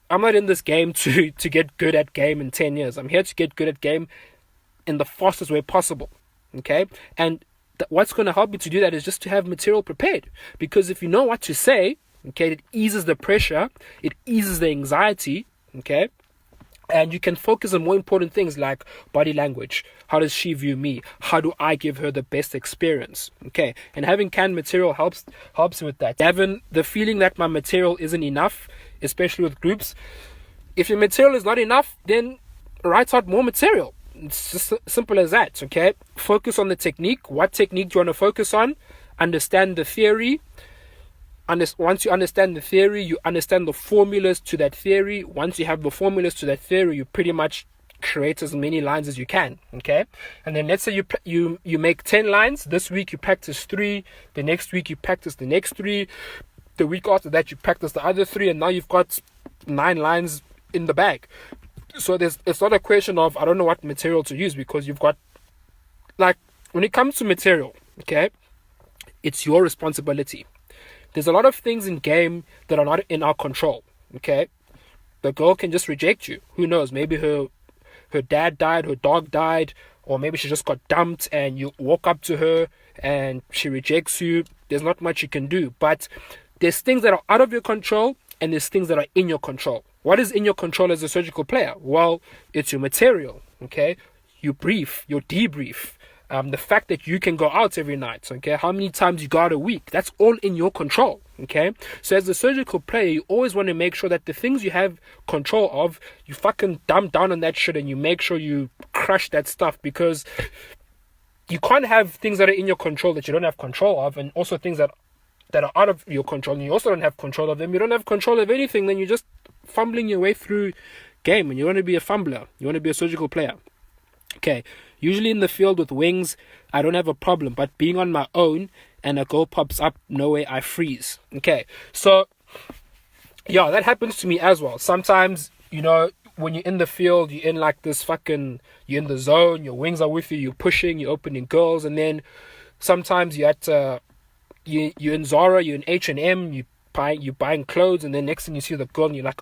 S1: I'm not in this game to get good at game in 10 years. I'm here to get good at game in the fastest way possible. Okay, and what's going to help you to do that is just to have material prepared, because if you know what to say, okay, it eases the pressure, it eases the anxiety. Okay, and you can focus on more important things like body language. How does she view me? How do I give her the best experience? Okay, and having canned material helps with that. Having the feeling that my material isn't enough, especially with groups, if your material is not enough, then write out more material. It's just simple as that. Okay, focus on the technique. What technique do you want to focus on? Understand the theory. Once you understand the theory, you understand the formulas to that theory. Once you have the formulas to that theory, you pretty much create as many lines as you can. Okay, and then let's say you make 10 lines. This week you practice 3. The next week you practice the next 3. The week after that you practice the other 3, and now you've got 9 lines in the bag. So it's not a question of I don't know what material to use, because you've got, like, when it comes to material, okay, it's your responsibility. There's a lot of things in game that are not in our control. Okay, the girl can just reject you. Who knows? Maybe her dad died, her dog died, or maybe she just got dumped and you walk up to her and she rejects you. There's not much you can do. But there's things that are out of your control, and there's things that are in your control. What is in your control as a surgical player? Well, it's your material. Okay, you brief, your debrief. The fact that you can go out every night, okay, how many times you go out a week, that's all in your control. Okay, so as a surgical player, you always want to make sure that the things you have control of, you fucking dump down on that shit, and you make sure you crush that stuff, because you can't have things that are in your control that you don't have control of, and also things that are out of your control and you also don't have control of them. You don't have control of anything, then you're just fumbling your way through game, and you want to be a fumbler, you want to be a surgical player. Okay, usually in the field with wings, I don't have a problem, but being on my own and a goal pops up, no way, I freeze. Okay, so yeah, that happens to me as well. Sometimes, when you're in the field, you're in like this you're in the zone, your wings are with you, you're pushing, you're opening girls, and then sometimes you're at you're in Zara, you're in H&M, you're buying clothes, and then next thing you see the girl and you're like,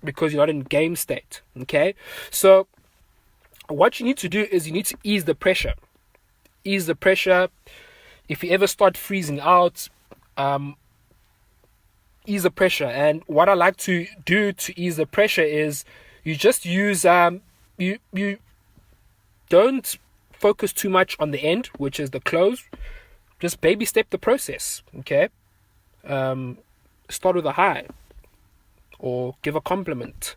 S1: because you're not in game state. Okay, so what you need to do is you need to ease the pressure. Ease the pressure. If you ever start freezing out, ease the pressure. And what I like to do to ease the pressure is you just use you don't focus too much on the end, which is the close. Just baby step the process. Okay, start with a high, or give a compliment,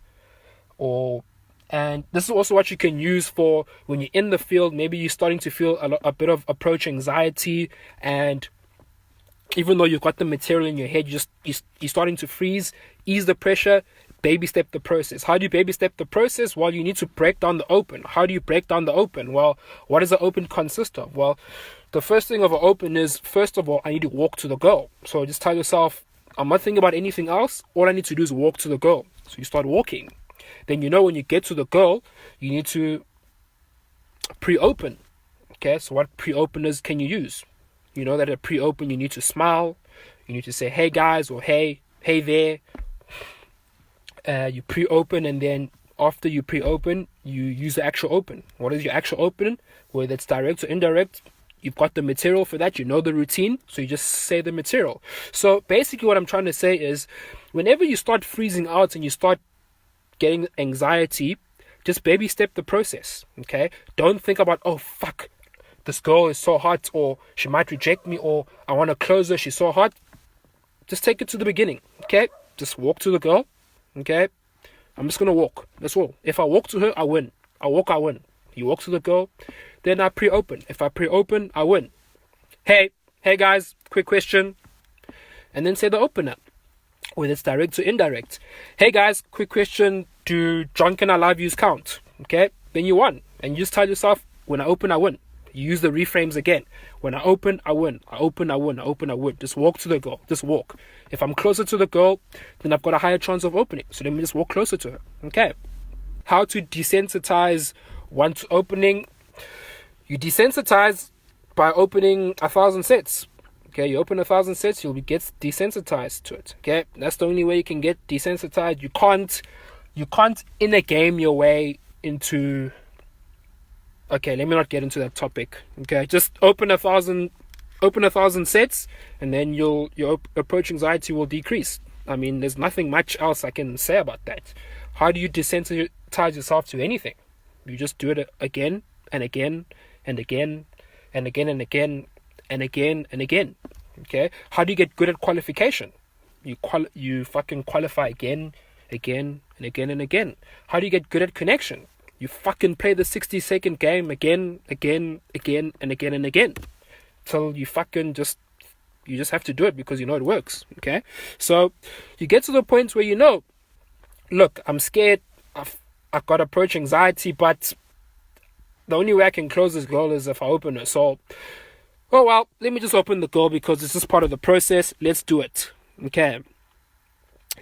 S1: and this is also what you can use for when you're in the field. Maybe you're starting to feel a bit of approach anxiety, and even though you've got the material in your head, you're starting to freeze. Ease the pressure, baby step the process. How do you baby step the process? Well, you need to break down the open. How do you break down the open? Well, what does the open consist of? Well, the first thing of an open is, first of all, I need to walk to the girl. So just tell yourself, I'm not thinking about anything else. All I need to do is walk to the girl. So you start walking. Then when you get to the girl, you need to pre-open. Okay, so what pre-openers can you use? You know that at pre-open you need to smile. You need to say, hey guys, or hey there. You pre-open, and then after you pre-open, you use the actual open. What is your actual open? Whether it's direct or indirect, you've got the material for that. You know the routine, so you just say the material. So basically what I'm trying to say is, whenever you start freezing out and you start getting anxiety, just baby step the process. Okay, don't think about, oh fuck, this girl is so hot, or she might reject me, or I want to close her, she's so hot. Just take it to the beginning. Okay, just walk to the girl. Okay, I'm just gonna walk. That's all. If I walk to her, I win. I win. You walk to the girl, then I pre-open. If I pre-open, I win. Hey guys, quick question. And then say the opener, whether it's direct or indirect. Hey guys, quick question. Do drunk and I love yous count? Okay, then you won. And you just tell yourself, when I open, I win. You use the reframes again. When I open, I win. I open, I win. I open, I win. Just walk to the girl. Just walk. If I'm closer to the girl, then I've got a higher chance of opening. So let me just walk closer to her. Okay. How to desensitize once opening. You desensitize by opening 1,000 sets. Okay, you open 1,000 sets, you'll get desensitized to it. Okay, that's the only way you can get desensitized. You can't inner game your way into. Okay, let me not get into that topic. Okay, just open 1,000 sets, and then your approach anxiety will decrease. I mean, there's nothing much else I can say about that. How do you desensitize yourself to anything? You just do it again and again and again and again and again and again and again. Okay, how do you get good at qualification? You fucking qualify again and again and again. How do you get good at connection? You fucking play the 60-second game again and again. Till you fucking just have to do it because you know it works. Okay? So you get to the point where you know, look, I'm scared, I've got approach anxiety, but the only way I can close this girl is if I open her. So, oh well, let me just open the girl because it's just part of the process. Let's do it. Okay.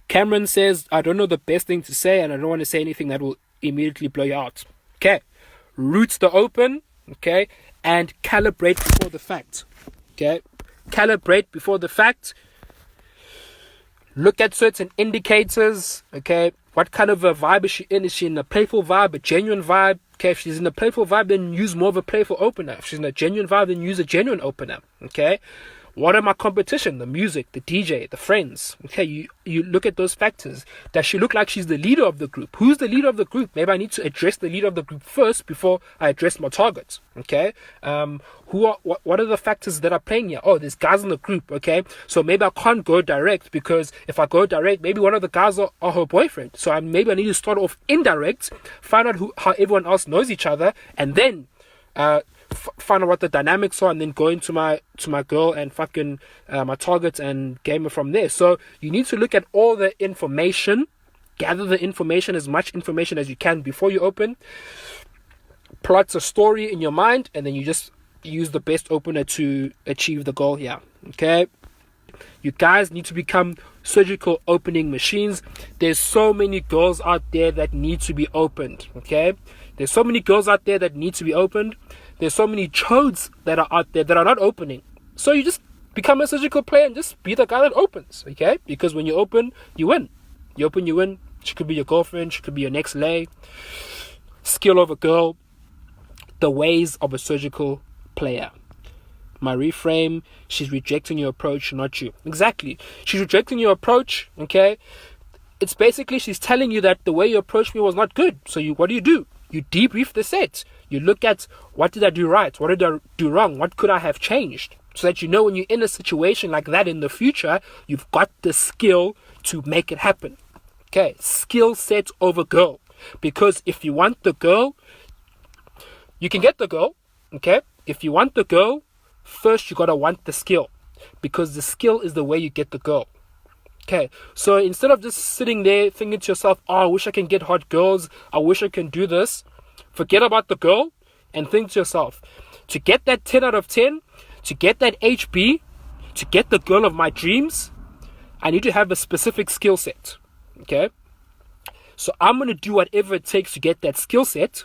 S1: Cameron says, I don't know the best thing to say, and I don't want to say anything that will immediately blow you out. Okay, root the open. Okay, and calibrate before the fact. Okay, calibrate before the fact. Look at certain indicators. Okay, what kind of a vibe is she in? Is she in a playful vibe, a genuine vibe? Okay, if she's in a playful vibe, then use more of a playful opener. If she's in a genuine vibe, then use a genuine opener. Okay, what are my competition? The music, the DJ, the friends. Okay, you look at those factors. Does she look like she's the leader of the group? Who's the leader of the group? Maybe I need to address the leader of the group first before I address my targets. Okay, what are the factors that are playing here? Oh, there's guys in the group. Okay, so maybe I can't go direct, because if I go direct, maybe one of the guys are her boyfriend. So maybe I need to start off indirect, find out how everyone else knows each other, and then find out what the dynamics are, and then go into my girl and fucking my targets and game it from there. So you need to look at all the information, gather the information, as much information as you can before you open, plot a story in your mind, and then you just use the best opener to achieve the goal here. Okay, you guys need to become surgical opening machines. There's so many girls out there that need to be opened. Okay, there's so many girls out there that need to be opened. There's so many chodes that are out there that are not opening. So you just become a surgical player and just be the guy that opens. Okay, because when you open, you win. You open, you win. She could be your girlfriend, she could be your next lay. Skill of a girl. The ways of a surgical player. My reframe, she's rejecting your approach, not you. Exactly. She's rejecting your approach, okay? It's basically she's telling you that the way you approached me was not good. So what do? You debrief the set. You look at, what did I do right? What did I do wrong? What could I have changed? So that you know when you're in a situation like that in the future, you've got the skill to make it happen. Okay, skill set over girl. Because if you want the girl, you can get the girl. Okay, if you want the girl, first you gotta want the skill, because the skill is the way you get the girl. Okay, so instead of just sitting there thinking to yourself, oh, I wish I can get hot girls, I wish I can do this, forget about the girl and think to yourself, to get that 10 out of 10, to get that HB, to get the girl of my dreams, I need to have a specific skill set. Okay, so I'm going to do whatever it takes to get that skill set,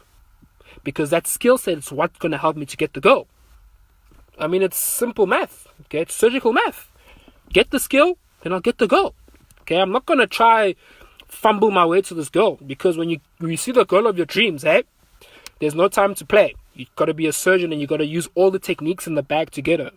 S1: because that skill set is what's going to help me to get the girl. I mean, it's simple math. Okay, it's surgical math. Get the skill, then I'll get the girl. Okay, I'm not going to try fumble my way to this girl, because when you see the girl of your dreams, hey, there's no time to play. You've got to be a surgeon and you've got to use all the techniques in the bag to get her.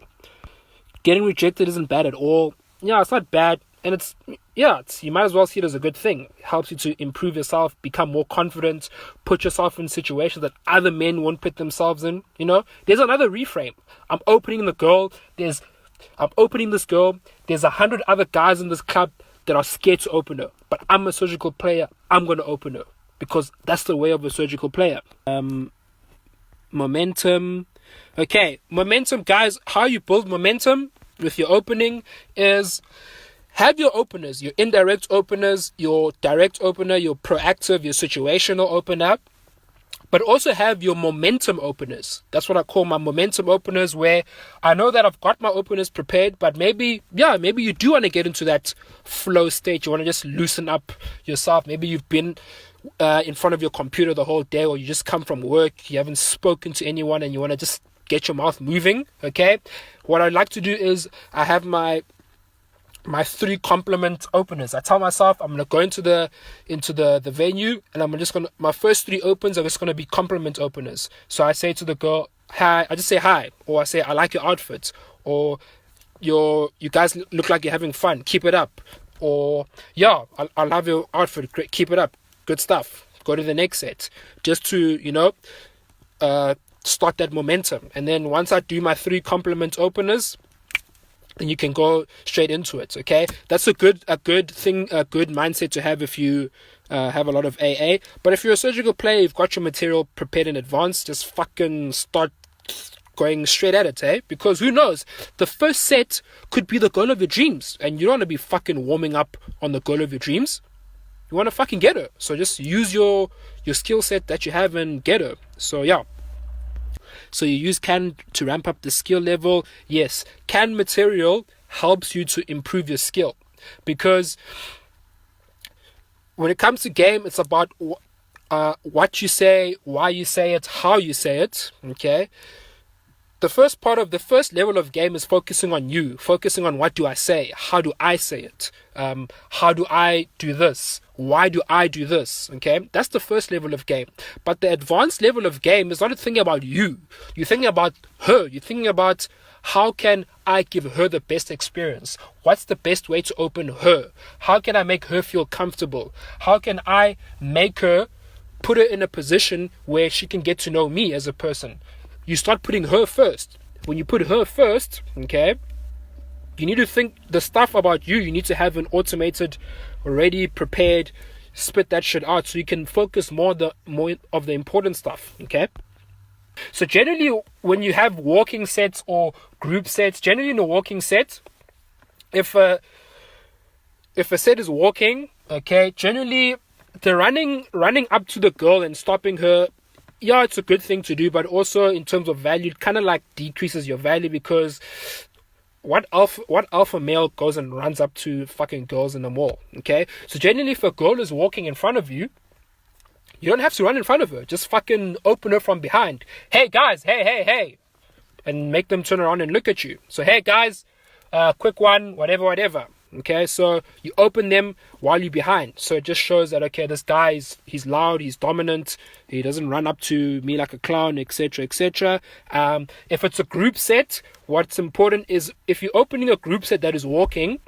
S1: Getting rejected isn't bad at all. Yeah, it's not bad. And it's you might as well see it as a good thing. It helps you to improve yourself, become more confident, put yourself in situations that other men won't put themselves in. You know, there's another reframe. I'm opening this girl. There's 100 other guys in this club that are scared to open her. But I'm a surgical player. I'm going to open her, because that's the way of a surgical player. Momentum. Okay, momentum, guys. How you build momentum with your opening is have your openers, your indirect openers, your direct opener, your proactive, your situational opener, but also have your momentum openers. That's what I call my momentum openers, where I know that I've got my openers prepared, but maybe you do want to get into that flow state. You want to just loosen up yourself. Maybe you've been in front of your computer the whole day, or you just come from work, you haven't spoken to anyone, and you want to just get your mouth moving. Okay, what I like to do is I have my 3 complement openers. I tell myself I'm gonna go into the venue, and I'm just gonna, my first 3 opens are just gonna be complement openers. So I say to the girl, hi. I just say hi, or I say I like your outfit, or you guys look like you're having fun. Keep it up. Or yeah, I love your outfit. Great, keep it up. Good stuff. Go to the next set, just to start that momentum. And then once I do my 3 complement openers, then you can go straight into it. Okay, that's a good thing, a good mindset to have if you have a lot of AA. But if you're a surgical player, you've got your material prepared in advance, just fucking start going straight at it, eh? Because who knows, the first set could be the goal of your dreams, and you don't want to be fucking warming up on the goal of your dreams. You want to fucking get her. So just use your skill set that you have and get her. So yeah. So you use can to ramp up the skill level. Yes, can material helps you to improve your skill, because when it comes to game, it's about what you say, why you say it, how you say it. Okay. The first level of game is focusing on you, focusing on what do I say, how do I say it, how do I do this, why do I do this, okay? That's the first level of game. But the advanced level of game is not thinking about you. You're thinking about her. You're thinking about how can I give her the best experience? What's the best way to open her? How can I make her feel comfortable? How can I put her in a position where she can get to know me as a person? You start putting her first. When you put her first, okay, you need to think the stuff about you. You need to have an automated, already prepared, spit that shit out, so you can focus more of the important stuff. Okay. So generally, when you have walking sets or group sets, generally in a walking set, if a set is walking, okay, generally the running up to the girl and stopping her. Yeah, it's a good thing to do, but also in terms of value, it kind of like decreases your value, because what alpha male goes and runs up to fucking girls in the mall? Okay, so generally, if a girl is walking in front of you, you don't have to run in front of her. Just fucking open her from behind. Hey guys, hey, and make them turn around and look at you. So hey guys, quick one, whatever. Okay, so you open them while you're behind. So it just shows that, okay, this guy he's loud, he's dominant, he doesn't run up to me like a clown, etc. If it's a group set, what's important is if you're opening a group set that is walking,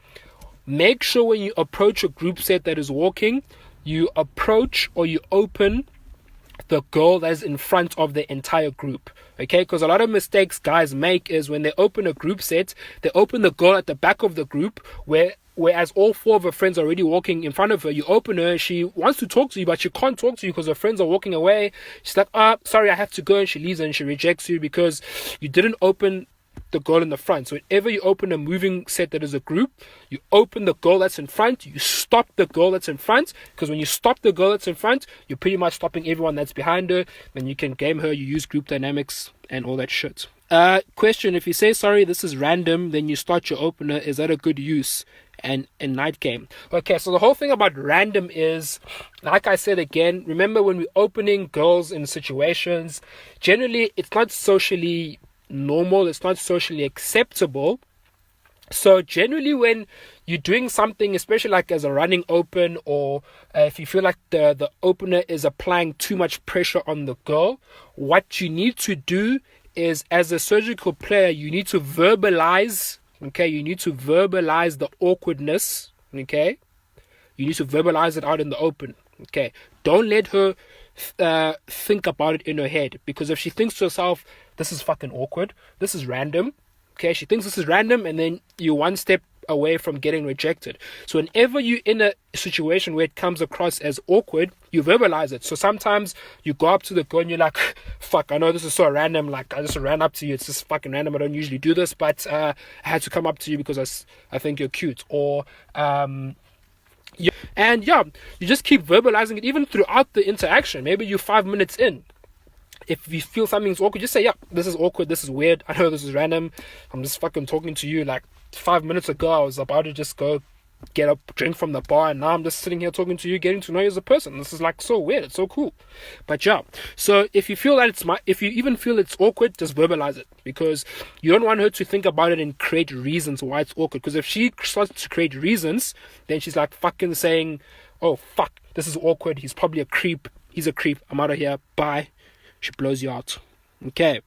S1: make sure when you approach a group set that is walking, you approach or you open the girl that is in front of the entire group. Okay, because a lot of mistakes guys make is when they open a group set, they open the girl at the back of the group, whereas all 4 of her friends are already walking in front of her. You open her, she wants to talk to you, but she can't talk to you because her friends are walking away. She's like, sorry, I have to go, and she leaves and she rejects you because you didn't open the girl in the front. So whenever you open a moving set that is a group, you open the girl that's in front, you stop the girl that's in front, because when you stop the girl that's in front, you're pretty much stopping everyone that's behind her. Then you can game her, you use group dynamics and all that shit. Question, if you say, sorry, this is random, then you start your opener, is that a good use? And in night game. Okay, so the whole thing about random is, like I said again, remember when we're opening girls in situations, generally it's not socially normal, it's not socially acceptable. So generally when you're doing something, especially like as a running open, or if you feel like the opener is applying too much pressure on the girl, what you need to do is, as a surgical player, you need to verbalize. Okay, you need to verbalize the awkwardness. Okay, you need to verbalize it out in the open. Okay, don't let her think about it in her head, because if she thinks to herself, this is fucking awkward, this is random. Okay, she thinks this is random, and then you're one step away from getting rejected. So whenever you're in a situation where it comes across as awkward, you verbalize it. So sometimes you go up to the girl and you're like, fuck, I know this is so random, like I just ran up to you, it's just fucking random, I don't usually do this, but I had to come up to you because I think you're cute. Or you just keep verbalizing it even throughout the interaction. Maybe you're 5 minutes in. If you feel something's awkward, just say, yeah, this is awkward, this is weird, I know this is random, I'm just fucking talking to you. Like 5 minutes ago, I was about to just go get a drink from the bar, and now I'm just sitting here talking to you, getting to know you as a person. This is like so weird, it's so cool. But yeah, so if you feel that if you even feel it's awkward, just verbalize it, because you don't want her to think about it and create reasons why it's awkward. Because if she starts to create reasons, then she's like fucking saying, oh fuck, this is awkward, he's probably a creep, he's a creep, I'm out of here, bye. She blows you out. Okay.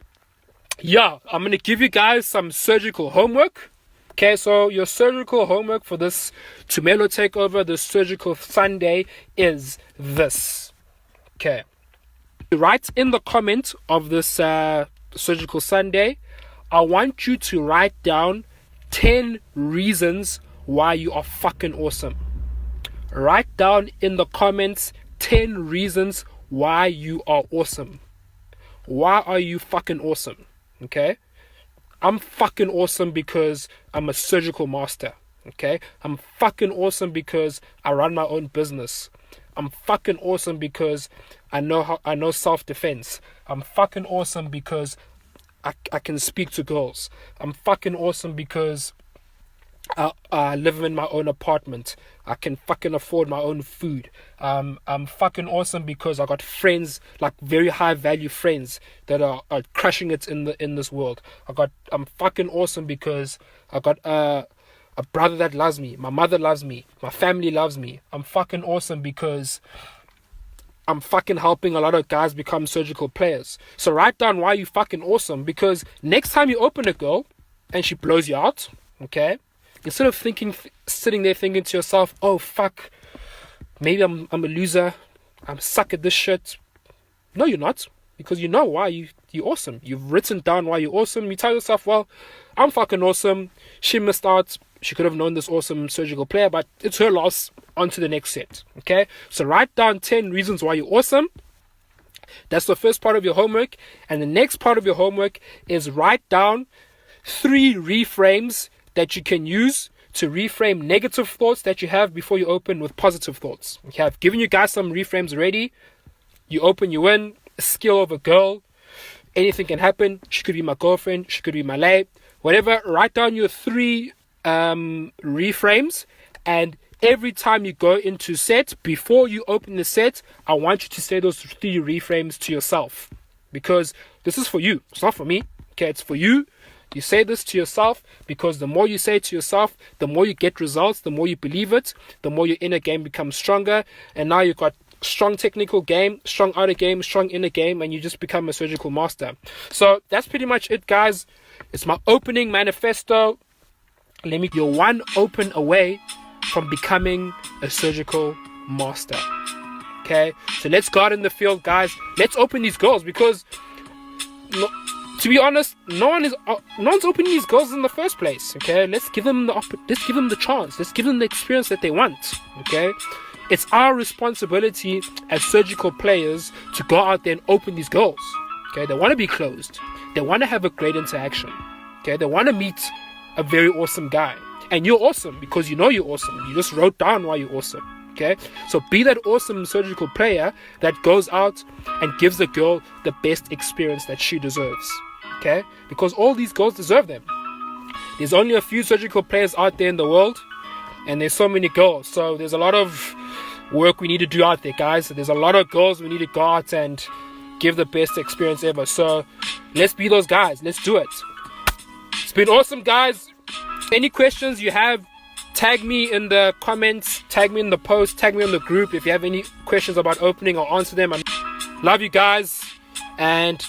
S1: Yeah, I'm going to give you guys some surgical homework. Okay, so your surgical homework for this Tumelo takeover, this surgical Sunday, is this. Okay. Write in the comment of this surgical Sunday, I want you to write down 10 reasons why you are fucking awesome. Write down in the comments 10 reasons why you are awesome. Why are you fucking awesome? Okay? I'm fucking awesome because I'm a surgical master. Okay? I'm fucking awesome because I run my own business. I'm fucking awesome because I know self-defense. I'm fucking awesome because I can speak to girls. I'm fucking awesome because I live in my own apartment. I can fucking afford my own food. I'm fucking awesome because I got friends, like very high value friends that are crushing it in this world. I'm fucking awesome because I got a brother that loves me. My mother loves me. My family loves me. I'm fucking awesome because I'm fucking helping a lot of guys become surgical players. So write down why you fucking awesome, because next time you open a girl and she blows you out, okay, instead of sitting there thinking to yourself, oh fuck, maybe I'm a loser, I'm suck at this shit. No, you're not, because you know why you're awesome. You've written down why you're awesome. You tell yourself, well, I'm fucking awesome. She missed out. She could have known this awesome surgical player, but it's her loss. On to the next set. Okay, so write down 10 reasons why you're awesome. That's the first part of your homework. And the next part of your homework is write down 3 reframes that you can use to reframe negative thoughts that you have before you open with positive thoughts. Okay, I've given you guys some reframes already. You open, you win. A skill of a girl. Anything can happen. She could be my girlfriend. She could be my lay. Whatever. Write down your 3 reframes, and every time you go into set, before you open the set, I want you to say those 3 reframes to yourself, because this is for you. It's not for me. Okay, it's for you. You say this to yourself, because the more you say it to yourself, the more you get results, the more you believe it, the more your inner game becomes stronger. And now you've got strong technical game, strong outer game, strong inner game, and you just become a surgical master. So that's pretty much it, guys. It's my opening manifesto. You're one open away from becoming a surgical master. Okay, so let's go out in the field, guys. Let's open these goals, because to be honest, no one's opening these goals in the first place. Okay, let's give them the chance. Let's give them the experience that they want. Okay, it's our responsibility as surgical players to go out there and open these goals. Okay, they want to be closed. They want to have a great interaction. Okay, they want to meet a very awesome guy. And you're awesome because you know you're awesome. You just wrote down why you're awesome. Okay, so be that awesome surgical player that goes out and gives the girl the best experience that she deserves. Okay, because all these girls deserve them. There's only a few surgical players out there in the world, and there's so many girls. So there's a lot of work we need to do out there, guys. So there's a lot of girls we need to go out and give the best experience ever. So let's be those guys. Let's do it. It's been awesome, guys. Any questions you have, tag me in the comments, tag me in the post, tag me on the group if you have any questions about opening. I'll answer them. Love you guys, and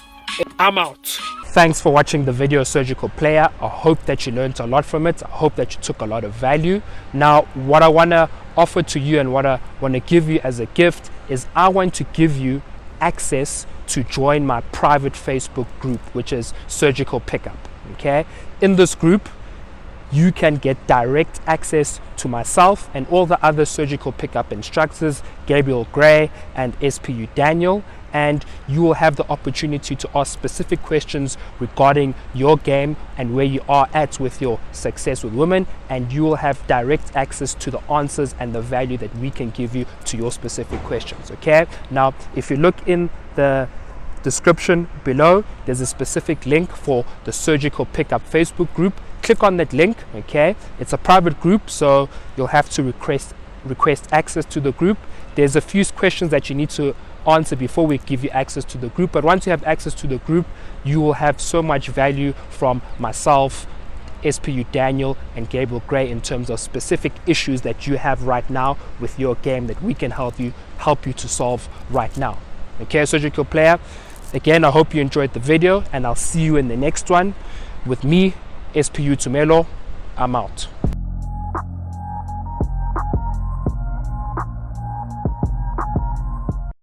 S1: I'm out. Thanks for watching the video, Surgical Player. I hope that you learned a lot from it. I hope that you took a lot of value. Now, what I want to offer to you and what I want to give you as a gift is I want to give you access to join my private Facebook group, which is Surgical Pickup. Okay, in this group you can get direct access to myself and all the other surgical pickup instructors, Gabriel Gray and SPU Daniel, and you will have the opportunity to ask specific questions regarding your game and where you are at with your success with women, and you will have direct access to the answers and the value that we can give you to your specific questions. Okay, now if you look in the description below, there's a specific link for the Surgical Pickup Facebook group. Click on that link. Okay, it's a private group, so you'll have to request access to the group. There's a few questions that you need to answer before we give you access to the group, but once you have access to the group, you will have so much value from myself, SPU Daniel and Gabriel Gray in terms of specific issues that you have right now with your game that we can help you to solve right now. Okay, Surgical Player, again, I hope you enjoyed the video, and I'll see you in the next one. With me, SPU Tumelo, I'm out.